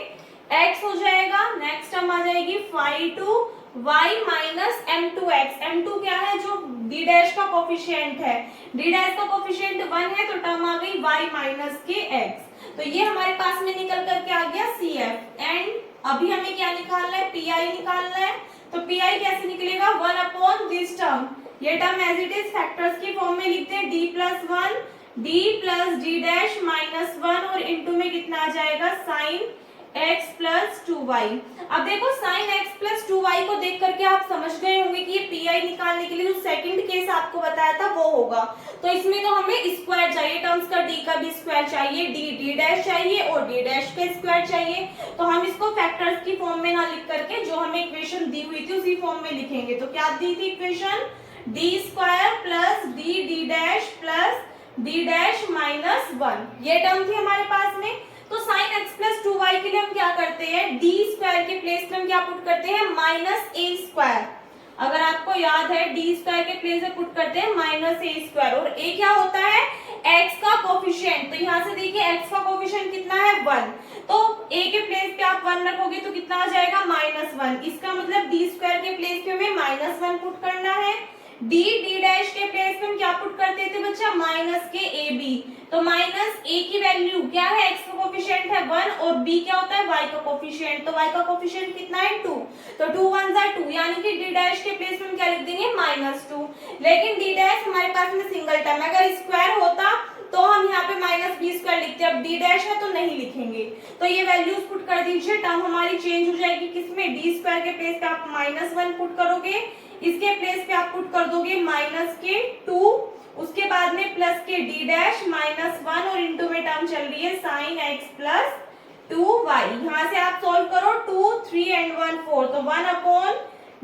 Speaker 1: x हो जाएगा। नेक्स्ट टर्म आ जाएगी 5y माइनस m2x। m2 क्या है, जो d डैश का कोफिशिएंट है, d डैश का कोफिशिएंट 1 है तो टर्म आ गई y माइनस के x। तो ये हमारे पास में निकल करके आ गया CF। एंड अभी हमें क्या निकालना है, PI निकालना है। तो PI कैसे निकलेगा, 1 अपॉन दिस टर्म, ये term as it is factors के फॉर्म में लिखते हैं, d plus 1 d plus d dash minus 1 और इनटू में कितना आ जाएगा, साइन x प्लस 2y। अब देखो साइन x प्लस 2y को देख करके आप समझ गए होंगे कि ये PI निकालने के लिए जो सेकंड केस आपको बताया था वो होगा। तो इसमें तो हमें स्क्वायर चाहिए, टर्म्स का d का भी स्क्वायर चाहिए, d डैश चाहिए और d डैश का स्क्वायर चाहिए। तो हम इसको फैक्टर्स की फॉर्म में ना लिख करके जो हमें इक्वेशन दी हुई थी उसी फॉर्म में लिखेंगे। तो क्या दी थी equation, d square plus d dash plus d dash minus 1, ये टर्म थी हमारे पास में। तो साइन x प्लस 2y के लिए हम क्या करते हैं, d स्क्वायर के प्लेस में हम क्या पुट करते हैं, माइनस a स्क्वायर। अगर आपको याद है d स्क्वायर के प्लेस में पुट करते हैं माइनस a स्क्वायर, और a क्या होता है, x का कोफिशिएंट। तो यहाँ से देखिए x का कोफिशिएंट कितना है, 1, तो a के प्लेस पे आप 1 रखोगे तो कितना आ जाएगा, -1। इसका मतलब d स्क्वायर के प्लेस पे हमें -1 पुट करना है। d डैश के प्लेस पे हम क्या पुट करते थे बच्चा, माइनस के ab। तो माइनस a की वैल्यू क्या है, x का कोफिशिएंट है 1 और b क्या होता है, y का कोफिशिएंट। तो y का कोफिशिएंट कितना है, 2, तो 2 1 जा 2, यानी कि d डैश के प्लेस में हम क्या लिख देंगे, -2। लेकिन d डैश हमारे पास में सिंगल टर्म, अगर स्क्वायर होता तो हम यहाँ पे -b स्क्वायर लिखते, अब d डैश है तो नहीं लिखेंगे। तो ये वैल्यूज पुट कर दीजिए, टर्म हमारी चेंज हो जाएगी किसमें, d स्क्वायर के प्लेस पे आप -1 पुट करोगे, इसके प्लेस पे आप पुट कर दोगे -2, उसके बाद में प्लस के d डैश -1 और इनटू में टर्म चल रही है साइन x प्लस 2y। यहाँ से आप सॉल्व करो, 2 3 एंड 1 4, तो 1 upon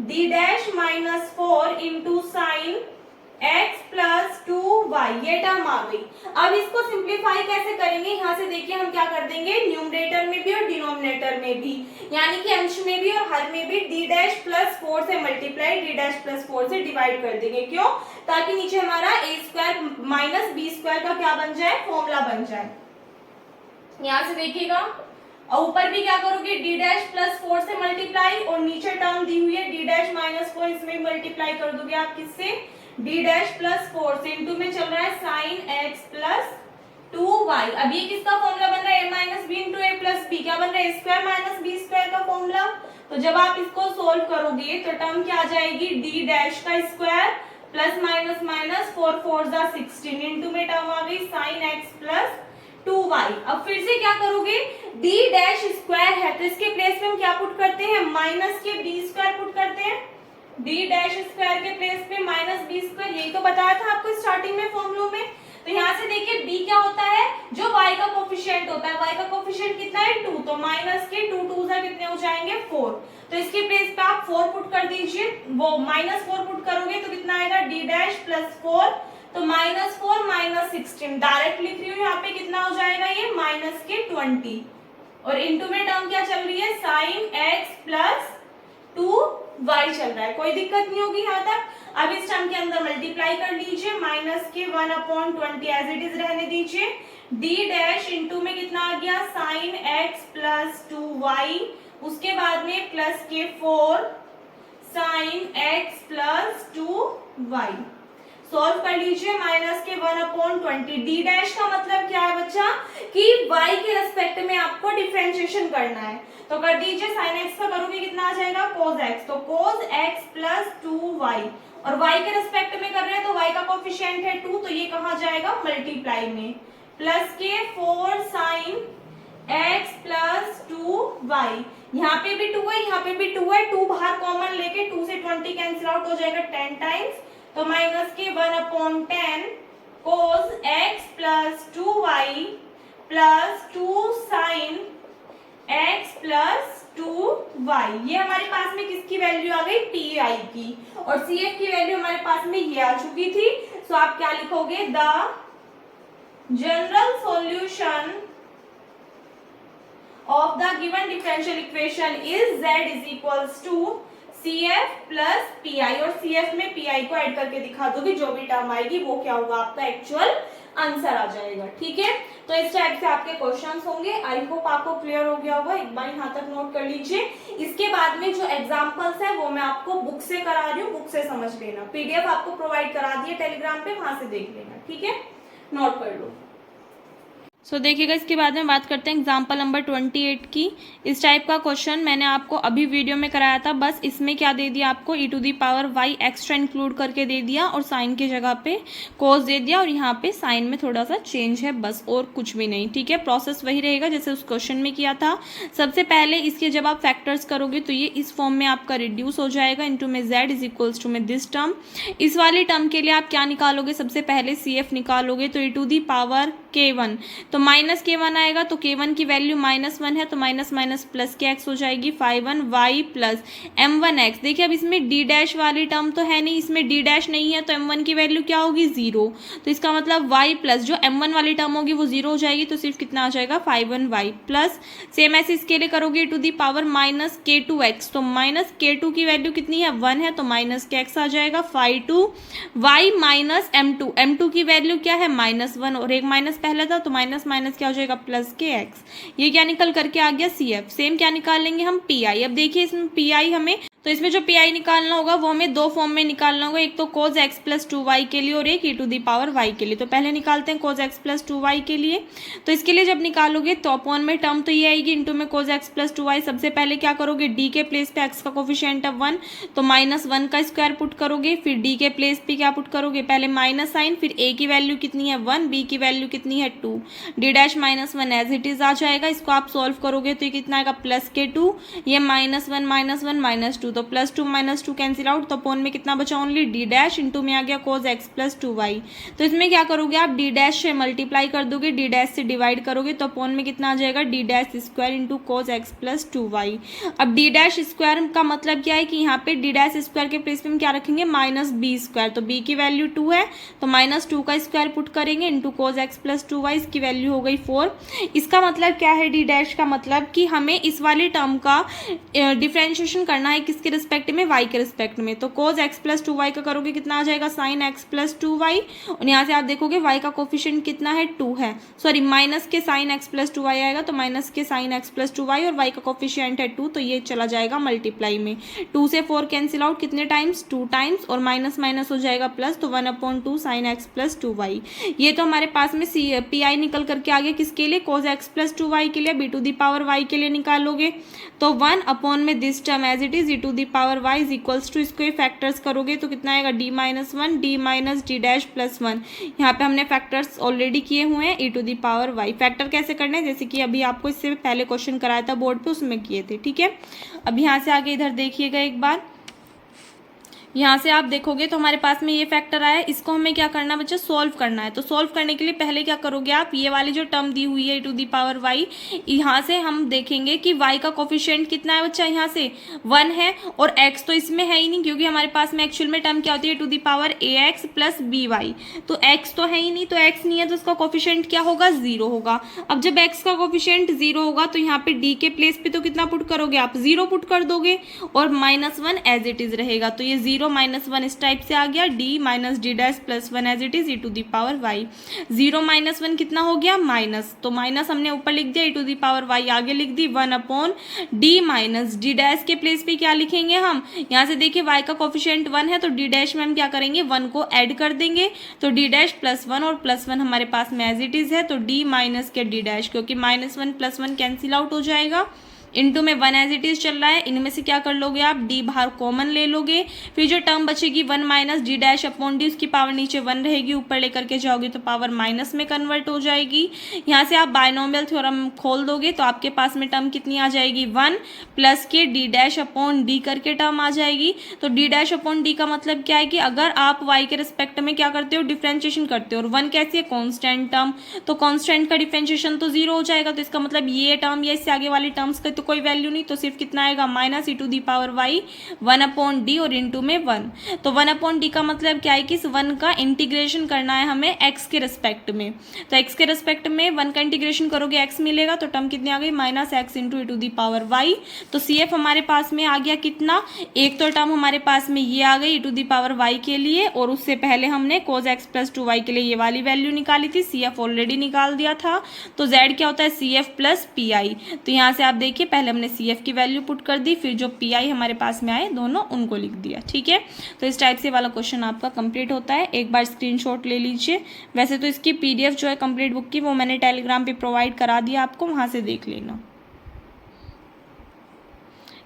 Speaker 1: d dash -4 into sine x plus 2y, ये टर्म आ गई। अब इसको सिंप्लीफाई कैसे करेंगे, यहाँ से देखिए हम क्या कर देंगे, न्यूमरेटर में भी और डिनोमिनेटर में भी, यानी कि अंश में भी और हर में भी d डैश प्लस 4 से मल्टीप्लाई d डैश प्लस 4 से डिवाइड कर देंगे। क्यों, ताकि नीचे हमारा a square minus b square का क्या बन जाए, फॉर्मूला बन जाए। यहाँ से देखिएगा, और ऊपर भी क्या करोगे, d डैश प्लस 4 से मल्टीप्लाई, और नीचे टर्म दी हुई है d डैश -4, इसमें मल्टीप्लाई कर दोगे आप किससे, d डैश प्लस 4 से, इनटू में चल रहा है साइन x प्लस 2y। अब ये किसका फॉर्मूला बन रहा है, a minus b into a plus b, क्या बन रहा है, a square minus b square का फॉर्मूला। तो जब आप इसको सोल्व करोगे तो टर्म क्या आ जाएगी, d डैश का स्क्वायर प्लस माइनस माइनस 4 4 जा 16, इनटू में टर्म आ गई साइन x प्लस 2y। अब फिर से क्या करोगे, d डैश स्क्वायर है तो इसके प्लेस में हम क्या पुट करते हैं, माइनस के b स्क्वायर पुट करते हैं। d डैश स्क्वायर के प्लेस पे माइनस b स्क्वायर, यही तो बताया था आपको स्टार्टिंग में फॉर्मूलों में। तो यहाँ से देखिए b क्या होता है, जो y का कोफिशिएंट होता है, y का कोफिशिएंट कितना है 2, तो माइनस के 2 2 से कितने हो जाएंगे 4। तो इसके प्लेस पे आप 4 पुट कर दीजिए, वो माइनस 4 पुट करोगे तो कितना आएगा d डैश प्लस 4, तो माइनस 4 माइनस 16, डायरेक्ट लिख रही हूँ यहाँ पे कितना हो जाएगा ये माइनस के 20, और इनटू में टर्म क्या चल रही है साइन x प्लस 2y चल रहा है, कोई दिक्कत नहीं होगी यहाँ तक। अब इस टर्म के अंदर मल्टीप्लाई कर लीजिए, माइनस के 1/20 एज इट इज रहने दीजिए, d डैश इंटू में कितना आ गया साइन x प्लस 2y, उसके बाद में प्लस के 4 sign x plus 2y। Solve कर लीजिए, माइनस के 1/20, डी डैश का मतलब क्या है बच्चा कि y के रेस्पेक्ट में आपको डिफरेंशिएशन करना है, तो कर दीजिए साइन x का करोगे कितना आ जाएगा cos x, तो cos x प्लस 2y, और y के रेस्पेक्ट में कर रहे हैं तो y का कोफिशिएंट है 2, तो ये कहाँ जाएगा मल्टीप्लाई में, प्लस के 4 साइन x प्लस 2y, यहाँ पे भी 2 है यहाँ पे भी 2 है, 2 बाहर कॉमन लेके 2 से 20 कैंसिल आउट हो जाएगा 10 टाइम्स, तो माइनस के 1/10 cos x plus 2y plus 2 sine x plus 2y। ये हमारे पास में किसकी वैल्यू आ गई, pi की, और cf की वैल्यू हमारे पास में ये आ चुकी थी। सो आप क्या लिखोगे, the general solution of the given differential equation is z is equals to CF plus PI, और CF में PI को ऐड करके दिखा दोगे, जो भी टर्म आएगी वो क्या होगा आपका एक्चुअल आंसर आ जाएगा। ठीक है, तो इस टाइप से आपके क्वेश्चंस होंगे। आई होप आपको क्लियर हो गया होगा, एक बार यहाँ तक नोट कर लीजिए। इसके बाद में जो एग्जांपल्स है वो मैं आपको बुक से करा रही हूँ, बुक से समझ लेना, PDF आपको प्रोवाइड करा दिए टेलीग्राम पे, वहां से देख लेना। ठीक है, नोट कर लो। सो देखिएगा, इसके बाद में बात करते हैं एग्जाम्पल नंबर 28 की। इस टाइप का क्वेश्चन मैंने आपको अभी वीडियो में कराया था, बस इसमें क्या दे दिया आपको e to the power y extra include करके दे दिया, और साइन की जगह पे कोस दे दिया, और यहाँ पे साइन में थोड़ा सा चेंज है, बस और कुछ भी नहीं। ठीक है, प्रोसेस वही रहेगा जैसे उस क्वेश्चन में किया था। सबसे पहले इसके जब आप फैक्टर्स करोगे तो ये इस फॉर्म में आपका रिड्यूस हो जाएगा, इंटू में z इज इक्वल्स टू में दिस टर्म। इस वाली टर्म के लिए आप क्या निकालोगे, सबसे पहले CF निकालोगे, तो e to the power k1, तो माइनस k1 आएगा, तो k1 की वैल्यू -1 है, तो माइनस माइनस प्लस के x हो जाएगी 5/1y प्लस m1x। देखिए अब इसमें d डैश वाली टर्म तो है नहीं, इसमें d डैश नहीं है, तो m1 की वैल्यू क्या होगी 0, तो इसका मतलब y प्लस जो m1 वाली टर्म होगी वो 0 हो जाएगी, तो सिर्फ कितना आ जाएगा 5/1y प्लस सेम ऐसे इसके लिए करोगे to the power minus k2x, तो माइनस k2 की वैल्यू कितनी है 1 है, तो माइनस के x आ जाएगा 5/2y माइनस m2 की वैल्यू क्या है -1, और एक माइनस पहले था, तो माइनस माइनस क्या हो जाएगा प्लस के एक्स। ये क्या निकल करके आ गया CF। सेम क्या निकाल लेंगे हम PI। अब देखिए इसमें PI हमें, तो इसमें जो PI निकालना होगा वो हमें दो फॉर्म में निकालना होगा, एक तो cos x प्लस 2y के लिए और एक e to the power y के लिए। तो पहले निकालते हैं cos x प्लस 2y के लिए। तो इसके लिए जब निकालोगे तो अपॉन में टर्म तो ये आएगी, इंटू में cos x प्लस 2y। सबसे पहले क्या करोगे, d के प्लेस पे x का कोफिशिएंट है 1, तो -1 का स्क्वायर पुट करोगे, फिर d के प्लेस पे क्या पुट करोगे, पहले माइनस साइन, फिर a की वैल्यू कितनी है 1, b की वैल्यू कितनी है 2, d dash -1 as it is आ जाएगा। इसको आप सॉल्व करोगे तो ये कितना आएगा प्लस के 2, ये -1 -2, तो प्लस 2 -2 कैंसिल आउट, तो अपॉन में कितना बचा ओनली d डैश, इंटू में आ गया cos x प्लस 2y। तो इसमें क्या करोगे आप d डैश से मल्टीप्लाई कर दोगे, d डैश से डिवाइड करोगे, तो अपॉन में कितना आ जाएगा d dash square into cos x plus 2y। अब d डैश स्क्वायर का मतलब क्या है कि यहाँ पे d डैश स्क्वायर के प्लेस पे हम क्या रखेंगे -b स्क्वायर, तो b की वैल्यू 2 है, तो -2 का स्क्वायर पुट करेंगे into cos x plus 2y, इसकी वैल्यू हो गई 4। इसका मतलब क्या है, d डैश का मतलब कि हमें इस वाली टर्म का डिफरेंशिएशन करना है किसके रिस्पेक्ट में, y के रिस्पेक्ट में। तो cos x प्लस 2y का करोगे कितना आ जाएगा sin x प्लस 2y, और यहाँ से आप देखोगे y का कोफिशिएंट कितना है 2 है, सॉरी माइनस के sin x प्लस 2y आएगा, तो माइनस के sin x प्लस 2y, और y का कोफिशिएंट है 2, तो ये चला जाएगा मल्टीप्लाई में। 2 से 4 कैंसिल आउट, कितने टाइम्स 2 टाइम्स, और माइनस माइनस हो जाएगा प्लस, तो 1/2 sin x प्लस 2y। ये तो हमारे पास में PI निकल करके आ गया, किसके लिए cos x प्लस 2y के लिए। b to the power y के लिए निकालोगे तो 1 अपॉन में this term as it is e to the power Y is equals to, इसको ये फैक्टर्स करोगे तो कितना आएगा D minus one D minus D dash plus one. यहाँ पे हमने फैक्टर्स ऑलरेडी किए हुए हैं, E to the power Y. Factor कैसे करने हैं, जैसे कि अभी आपको इससे पहले क्वेश्चन कराया था बोर्ड पे, उसमें किए थे, ठीक है। अब यहाँ से आगे इधर देखिएगा एक बार, यहाँ से आप देखोगे तो हमारे पास में ये फैक्टर आया, इसको हमें क्या करना है बच्चा, सोल्व करना है। तो सोल्व करने के लिए पहले क्या करोगे आप, ये वाली जो टर्म दी हुई है टू दी पावर वाई, यहाँ से हम देखेंगे कि वाई का कोफिशिएंट कितना है बच्चा, यहाँ से 1 है, और एक्स तो इसमें है ही नहीं क्योंकि हमारे पास में एक्चुअल में टर्म क्या होती है to the power a x plus b y, तो एक्स तो है ही नहीं, तो एक्स नहीं है तो उसका कोफिशिएंट क्या होगा, 0 होगा। अब जब एक्स का कोफिशिएंट 0 होगा तो यहाँ पे डी के प्लेस पे तो कितना पुट करोगे आप, 0 पुट कर दोगे, और -1 एज इट इज रहेगा, तो ये 0 -1 इस टाइप से आ गया, D minus D dash plus 1 as it is e to the power y. 0 - 1 कितना हो गया, माइनस, तो माइनस हमने ऊपर लिख दिया, ई टू दी पावर वाई आगे लिख दी, 1 upon D minus D dash के प्लेस पे क्या लिखेंगे हम, यहाँ से देखिए वाई का कोफिशिएंट 1 है तो डी डैश में हम क्या करेंगे, 1 को ऐड कर देंगे, तो डी डैश प्लस 1 और प्लस 1 हमारे पास में एज इट इज है, तो डी माइनस के डी डैश, क्योंकि -1 + 1 कैंसिल आउट हो जाएगा, इनटू में 1 एज इट इज चल रहा है, इनमें से क्या कर लोगे आप, डी बाहर कॉमन ले लोगे, फिर जो टर्म बचेगी 1 minus D dash upon D, उसकी पावर नीचे 1 रहेगी, ऊपर लेकर के जाओगे तो पावर माइनस में कन्वर्ट हो जाएगी। यहाँ से आप बायनोमियल थ्योरम खोल दोगे तो आपके पास में टर्म कितनी आ जाएगी, 1 plus k D dash upon D करके टर्म आ जाएगी। तो डी डैश अपॉन डी का मतलब क्या है कि अगर आप वाई के रिस्पेक्ट में क्या करते हो, डिफ्रेंशिएशन करते हो, और 1 कैसी है, कॉन्स्टेंट टर्म, तो कॉन्स्टेंट का डिफ्रेंशिएशन तो 0 हो जाएगा, तो इसका मतलब ये टर्म या इससे आगे वाली टर्म्स का तो कोई वैल्यू नहीं, तो सिर्फ कितना आएगा, minus e to the power y 1 upon D और इनटू में 1। तो 1 अपॉन डी का मतलब क्या है कि इस 1 का इंटीग्रेशन करना है हमें एक्स के रिस्पेक्ट में, तो एक्स के रिस्पेक्ट में 1 का इंटीग्रेशन करोगे एक्स मिलेगा, तो टर्म कितनी आ गई, minus x into e to the power y. तो सी एफ हमारे पास में आ गया कितना, एक तो टर्म हमारे पास में ये आ गई ई टू दी पावर वाई के लिए, और उससे पहले हमने कोस एक्स प्लस 2 वाई के लिए ये वाली वैल्यू निकाली थी, सी एफ ऑलरेडी निकाल दिया था। तो जेड क्या होता है, C F plus P I. तो यहाँ से आप देखिए पहले हमने सी एफ की वैल्यू पुट कर दी, फिर जो पी आई हमारे पास में आए दोनों उनको लिख दिया, ठीक है। तो इस टाइप से वाला क्वेश्चन आपका कंप्लीट होता है, एक बार स्क्रीनशॉट ले लीजिए। वैसे तो इसकी पीडीएफ जो है कंप्लीट बुक की वो मैंने टेलीग्राम पे प्रोवाइड करा दिया आपको, वहां से देख लेना,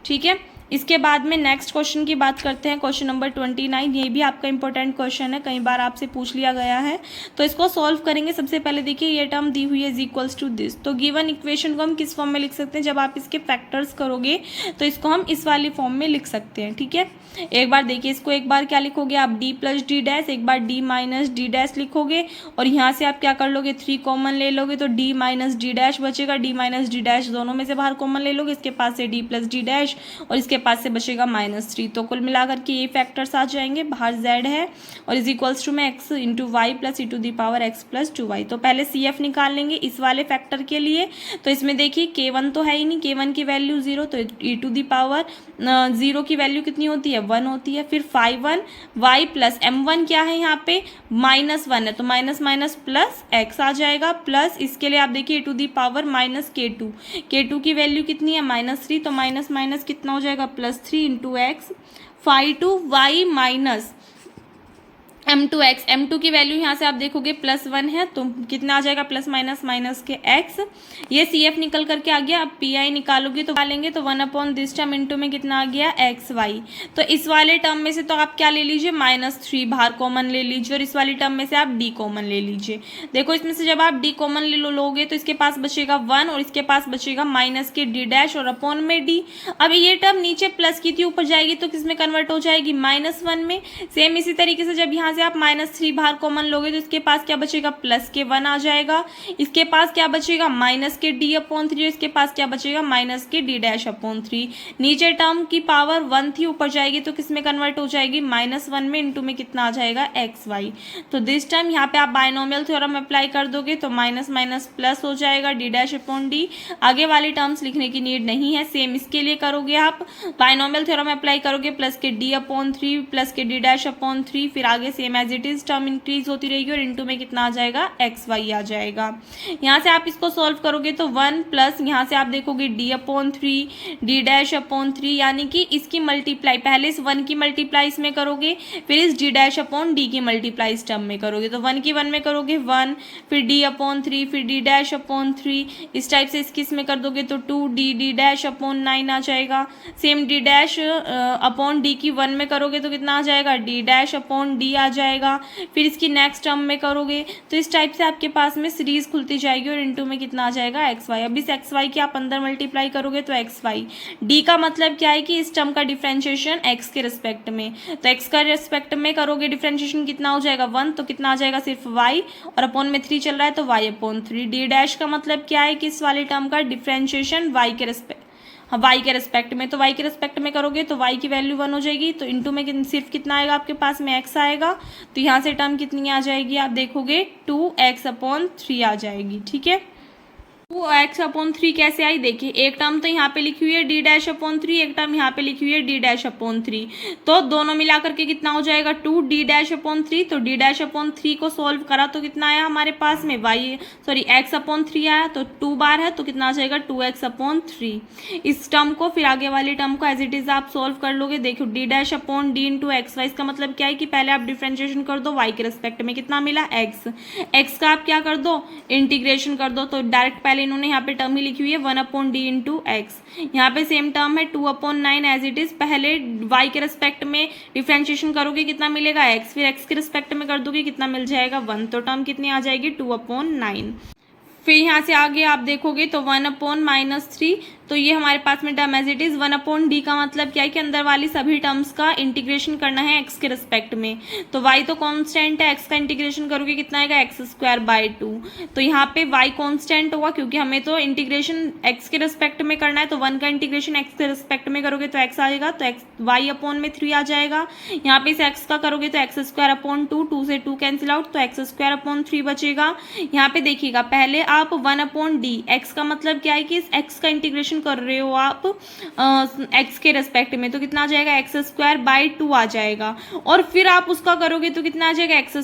Speaker 1: ठीक है। इसके बाद में नेक्स्ट क्वेश्चन की बात करते हैं, क्वेश्चन नंबर 29। ये भी आपका इंपॉर्टेंट क्वेश्चन है, कई बार आपसे पूछ लिया गया है, तो इसको सॉल्व करेंगे। सबसे पहले देखिए ये टर्म दी हुई है इज इक्वल्स टू दिस, तो गिवन इक्वेशन को हम किस फॉर्म में लिख सकते हैं, जब आप इसके फैक्टर्स करोगे तो इसको हम इस वाली फॉर्म में लिख सकते हैं, ठीक है। एक बार देखिए इसको, एक बार क्या लिखोगे आप, डी प्लस डी डैश, एक बार डी माइनस डी डैश लिखोगे, और यहाँ से आप क्या कर लोगे, 3 कॉमन ले लोगे, तो डी माइनस डी डैश बचेगा, डी माइनस डी डैश दोनों में से बाहर कॉमन ले लोगे, इसके पास से डी प्लस डी डैश और इसके पास से बचेगा -3। तो कुल मिलाकर के ये फैक्टर्स आ जाएंगे, बाहर z है और इज इक्वल्स टू में x into y plus e to the power x plus 2y। तो पहले सी एफ निकाल लेंगे इस वाले फैक्टर के लिए, तो इसमें देखिए k1 तो है ही नहीं, k1 की वैल्यू 0, तो ई टू दी पावर 0 की वैल्यू कितनी होती है, 1 होती है। फिर 5 y प्लस m1 क्या है यहाँ पे, -1 है, तो माइनस माइनस प्लस x आ जाएगा, प्लस इसके लिए आप देखिए ई टू दी पावर -k2 की वैल्यू कितनी है, -3, तो माइनस माइनस कितना हो जाएगा, +3 इंटू एक्स 5 माइनस m2 की वैल्यू यहाँ से आप देखोगे +1 है, तो कितना आ जाएगा, प्लस माइनस माइनस के x, ये सी एफ निकल करके आ गया। अब पी आई निकालोगे तो निकालेंगे तो 1 अपॉन दिस टर्म इंटू में कितना आ गया, एक्स वाई। तो इस वाले टर्म में से तो आप क्या ले लीजिए, -3 बाहर कॉमन ले लीजिए, और इस वाली टर्म में से आप डी कॉमन ले लीजिए। देखो इसमें से जब आप डी कॉमन लोगे तो इसके पास बचेगा 1 और इसके पास बचेगा माइनस के डी डैश और अपॉन में डी। अब ये टर्म नीचे प्लस की थी, ऊपर जाएगी तो किस में कन्वर्ट हो जाएगी, -1 में। सेम इसी तरीके से जब यहाँ से आप -3 बाहर कॉमन लोगे तो इसके पास क्या बचेगा, प्लस के 1 आ जाएगा, इसके पास क्या बचेगा, माइनस के डी अपॉन 3, इसके पास क्या बचेगा, माइनस के डी डैश अपॉन 3। नीचे टर्म की पावर 1 थी, ऊपर जाएगी तो किस में कन्वर्ट हो जाएगी, -1 में, इंटू में कितना आ जाएगा, एक्स वाई। तो दिस टाइम यहाँ पे आप बायनोमियल थ्योरम अप्लाई कर दोगे तो माइनस माइनस प्लस हो जाएगा, डी डैश अपॉन डी। आगे वाली टर्म्स लिखने की नीड नहीं है, सेम इसके लिए करोगे आप, बायनोमियल थ्योरम अप्लाई करोगे, plus k D upon 3 plus k D dash upon 3, फिर आगे same same as it is term increase होती रहेगी और इनटू में कितना आ जाएगा एक्स वाई आ जाएगा। यहाँ से आप इसको सॉल्व करोगे तो 1 प्लस यहाँ से आप देखोगे d/3 d'/3 यानी कि इसकी मल्टीप्लाई पहले इस 1 की मल्टीप्लाई इसमें करोगे, फिर इस d' की मल्टीप्लाई इस टर्म में करोगे। तो 1 की 1 में करोगे 1, फिर d/3, फिर d'/3, इस टाइप से इसकी इसमें कर दोगे तो 2d d'/9 आ जाएगा। सेम d' की 1 में करोगे तो कितना आ जाएगा d' आ जाएगा। फिर इसकी नेक्स्ट टर्म में करोगे तो इस टाइप से आपके पास में सीरीज खुलती जाएगी और इनटू में कितना आ जाएगा एक्स वाई। अब इस एक्स वाई की आप अंदर मल्टीप्लाई करोगे तो एक्स वाई। डी का मतलब क्या है कि इस टर्म का डिफरेंशिएशन एक्स के रिस्पेक्ट में, तो एक्स का रिस्पेक्ट में करोगे डिफरेंशिएशन कितना हो जाएगा 1, तो कितना आ जाएगा सिर्फ वाई और अपॉन में 3 चल रहा है तो y/3। d' का मतलब क्या है कि इस वाले टर्म का डिफरेंशिएशन वाई के रिस्पेक्ट में, तो y के रिस्पेक्ट में करोगे तो y की वैल्यू 1 हो जाएगी, तो इनटू में सिर्फ कितना आएगा आपके पास में x आएगा। तो यहाँ से टर्म कितनी आ जाएगी आप देखोगे 2x/3 आ जाएगी। ठीक है, 2x/3 कैसे आई देखिए, एक टर्म तो यहाँ पे लिखी हुई है d'/3, एक टर्म यहाँ पे लिखी हुई है d'/3, तो दोनों मिला करके कितना हो जाएगा 2d'/3। तो d'/3 को सॉल्व करा तो कितना आया हमारे पास में x/3 आया, तो 2 बार है तो कितना आ जाएगा 2x/3। इस टर्म को फिर आगे वाली टर्म को एज इट इज आप सॉल्व कर लोगे। देखो d'/d इंटू एक्स वाई, इसका मतलब क्या है कि पहले आप डिफ्रेंशिएशन कर दो y के रिस्पेक्ट में, कितना मिला x का आप क्या कर दो इंटीग्रेशन कर दो, तो डायरेक्ट पहले इन्होंने यहाँ पे टर्म ही लिखी हुई है 1/d इंटू एक्स। यहाँ पे सेम टर्म है 2/9 एज इट इज, पहले y के रिस्पेक्ट में डिफ्रेंशिएशन करोगे कितना मिलेगा x, फिर x के रिस्पेक्ट में कर दोगे कितना मिल जाएगा 1, तो टर्म कितनी आ जाएगी 2/9। फिर यहाँ से आगे आप देखोगे तो 1/-3, तो ये हमारे पास में term as it is. 1/d का मतलब क्या है कि अंदर वाली सभी टर्म्स का इंटीग्रेशन करना है x के रिस्पेक्ट में, तो y तो कांस्टेंट है, x का इंटीग्रेशन करोगे कितना आएगा x²/2। तो यहाँ पे y कांस्टेंट होगा क्योंकि हमें तो इंटीग्रेशन x के रिस्पेक्ट में करना है, तो 1 का इंटीग्रेशन x के रिस्पेक्ट में करोगे तो x आएगा, तो y/3 आ जाएगा। यहाँ पे इस x का करोगे तो x²/2, 2 से 2 कैंसिल आउट, तो x²/3 बचेगा। यहाँ पे देखिएगा पहले आप 1/d, x का मतलब क्या है कि इस x का इंटीग्रेशन कर रहे हो आप x के रेस्पेक्ट में, तो कितना आ जाएगा x²/2 आ जाएगा, और फिर आप उसका करोगे तो कितना आ जाएगा x²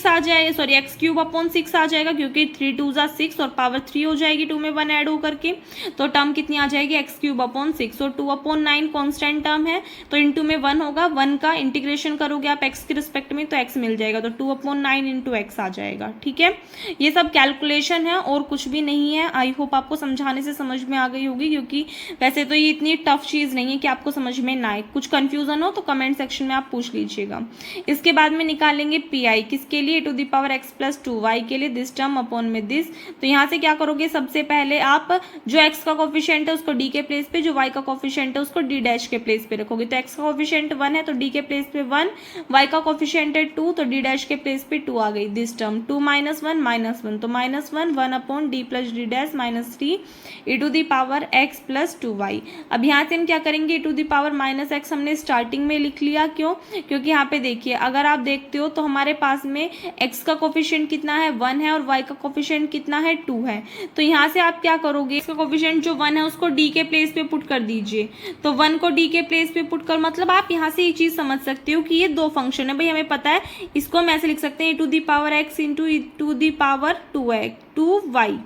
Speaker 1: आ जाएगा, सॉरी x³ आ जाएगा, क्योंकि 3 2 जा 6 और पावर 3 हो जाएगी 2 में 1 ऐड हो करके, तो टर्म कितनी आ जाएगी x³ और 2/9 कांस्टेंट टर्म है, तो इनटू में 1 होगा, 1 का इंटीग्रेशन करोगे आप x के रिस्पेक्ट में तो x मिल जाएगा, तो 2/9 इंटू x आ जाएगा। ठीक है, ये सब कैलकुलेशन है और कुछ भी नहीं है। आई होप आपको समझाने से समझ में आ गई होगी, क्योंकि वैसे तो ये इतनी टफ चीज़ नहीं है कि आपको समझ में ना आए। कुछ कन्फ्यूजन हो तो कमेंट सेक्शन में आप पूछ लीजिएगा। इसके बाद में निकालेंगे पी किसके लिए e⁻x+2y के लिए, दिस टर्म अपॉन में दिस। तो यहाँ से क्या करोगे, सबसे पहले आप जो x का कोफिशिएंट है उसको d के प्लेस पे, जो y का कोफिशिएंट है उसको d' के प्लेस पे रखोगे। तो x का कोफिशिएंट 1 है तो d के प्लेस पे 1, y का कोफिशिएंट है 2 तो d' के प्लेस पे 2 आ गई। दिस टर्म 2 - 1 -1 तो -1 1/d + d' -3 e⁻x+2y। अब यहाँ से हम क्या करेंगे, e⁻−x हमने स्टार्टिंग में लिख लिया, क्यों, क्योंकि यहाँ पे देखिए अगर आप देखते हो तो हमारे पास में x का कोफिशिएंट कितना है 1 है और y का कोफिशिएंट कितना है 2 है। तो यहाँ से आप क्या करोगे, x का कोफिशिएंट जो 1 है उसको d के प्लेस पे पुट कर दीजिए। तो 1 को d के प्लेस पे पुट कर, मतलब आप यहाँ से ये चीज़ समझ सकते हो कि ये दो फंक्शन है भाई, हमें पता है, इसको हम ऐसे लिख सकते हैं e⁻x इंटू e⁻2y।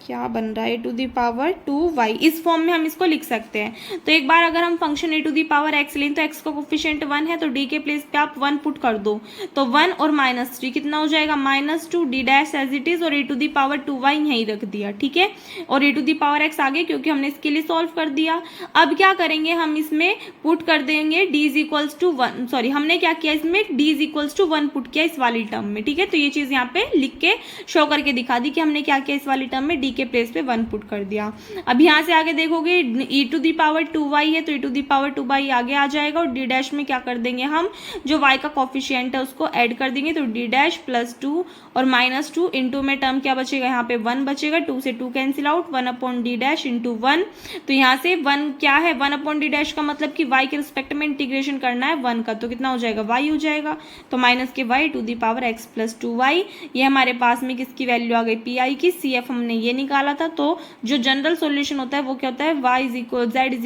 Speaker 1: क्या बन रहा है e⁻2y, इस फॉर्म में हम इसको लिख सकते हैं। तो एक बार अगर हम फंक्शन e⁻x लें तो x का कोफिशिएंट 1 है तो d के प्लेस पे आप 1 पुट कर दो, तो 1 और -3 कितना हो जाएगा -2 d' एज इट इज, और e⁻2y यहीं रख दिया। ठीक है, और e⁻x आगे क्योंकि हमने इसके लिए सॉल्व कर दिया। अब क्या करेंगे, हम इसमें पुट कर देंगे d = 1, सॉरी हमने क्या किया, इसमें d = 1 पुट किया इस वाली टर्म में। ठीक है, तो ये चीज़ यहाँ पे लिख के शो करके दिखा दी कि हमने क्या किया, इस वाली टर्म में d के प्लेस पे 1 पुट कर दिया। अब यहाँ से आगे देखोगे e⁻2y है तो e⁻2y आगे आ जाएगा, और d' में क्या कर देंगे, हम जो y का कोफिशिएंट है उसको ऐड कर देंगे, तो d' + 2 और -2 इंटू में टर्म क्या बचेगा, यहाँ पे 1 बचेगा, 2 से 2 कैंसिल आउट, 1/d' इंटू 1। तो यहाँ से 1 क्या है, 1/d' का मतलब कि y के रिस्पेक्ट में इंटीग्रेशन करना है 1 का, तो कितना हो जाएगा y हो जाएगा, तो माइनस के y e⁻x+2y। ये हमारे पास में किसकी वैल्यू आ गई, पी की। CF हमने ये निकाला था। तो जो जनरल सॉल्यूशन होता है वो क्या होता है, z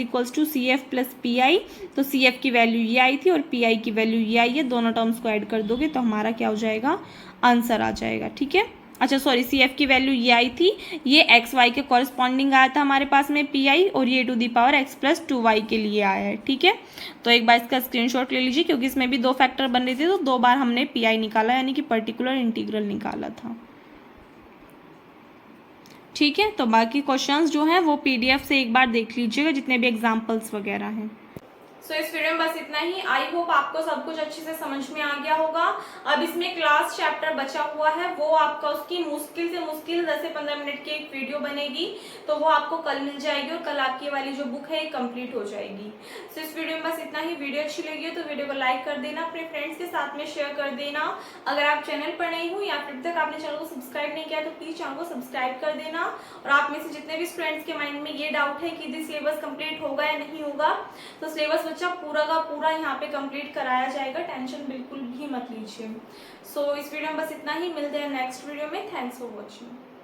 Speaker 1: = CF + PI। तो CF की वैल्यू ये आई थी और PI की वैल्यू ये आई है, दोनों टर्म्स को ऐड कर दोगे तो हमारा क्या हो जाएगा, आंसर आ जाएगा। ठीक है, अच्छा सॉरी, CF की वैल्यू ये आई थी, ये XY के कॉरस्पॉन्डिंग आया था हमारे पास में PI, और ये x + 2y के लिए आया है। ठीक है, तो एक बार इसका स्क्रीनशॉट ले लीजिए, क्योंकि इसमें भी 2 फैक्टर बन रहे थे तो 2 बार हमने PI निकाला, यानी कि पर्टिकुलर इंटीग्रल निकाला था। ठीक है, तो बाकी क्वेश्चंस जो हैं वो PDF से एक बार देख लीजिएगा, जितने भी एग्जाम्पल्स वगैरह हैं। सो इस वीडियो में बस इतना ही। आई होप आपको सब कुछ अच्छे से समझ में आ गया होगा। अब इसमें क्लास चैप्टर बचा हुआ है, वो आपका उसकी मुश्किल से मुश्किल 10 से 15 मिनट की एक वीडियो बनेगी, तो वो आपको कल मिल जाएगी और कल आपकी वाली जो बुक है ये कंप्लीट हो जाएगी। सो इस वीडियो में बस इतना ही। वीडियो अच्छी लगी तो वीडियो को लाइक कर देना, अपने फ्रेंड्स के साथ में शेयर कर देना। अगर आप चैनल पर नए हो या फिर तक आपने चैनल को सब्सक्राइब नहीं किया तो प्लीज चैनल को सब्सक्राइब कर देना। और आप में से जितने भी स्टूडेंट्स के माइंड में ये डाउट है कि सिलेबस कंप्लीट होगा या नहीं होगा, तो सिलेबस बच्चा पूरा का पूरा यहाँ पे कंप्लीट कराया जाएगा, टेंशन बिल्कुल भी मत लीजिए। सो इस वीडियो में बस इतना ही, मिलते हैं नेक्स्ट वीडियो में। Thanks for watching.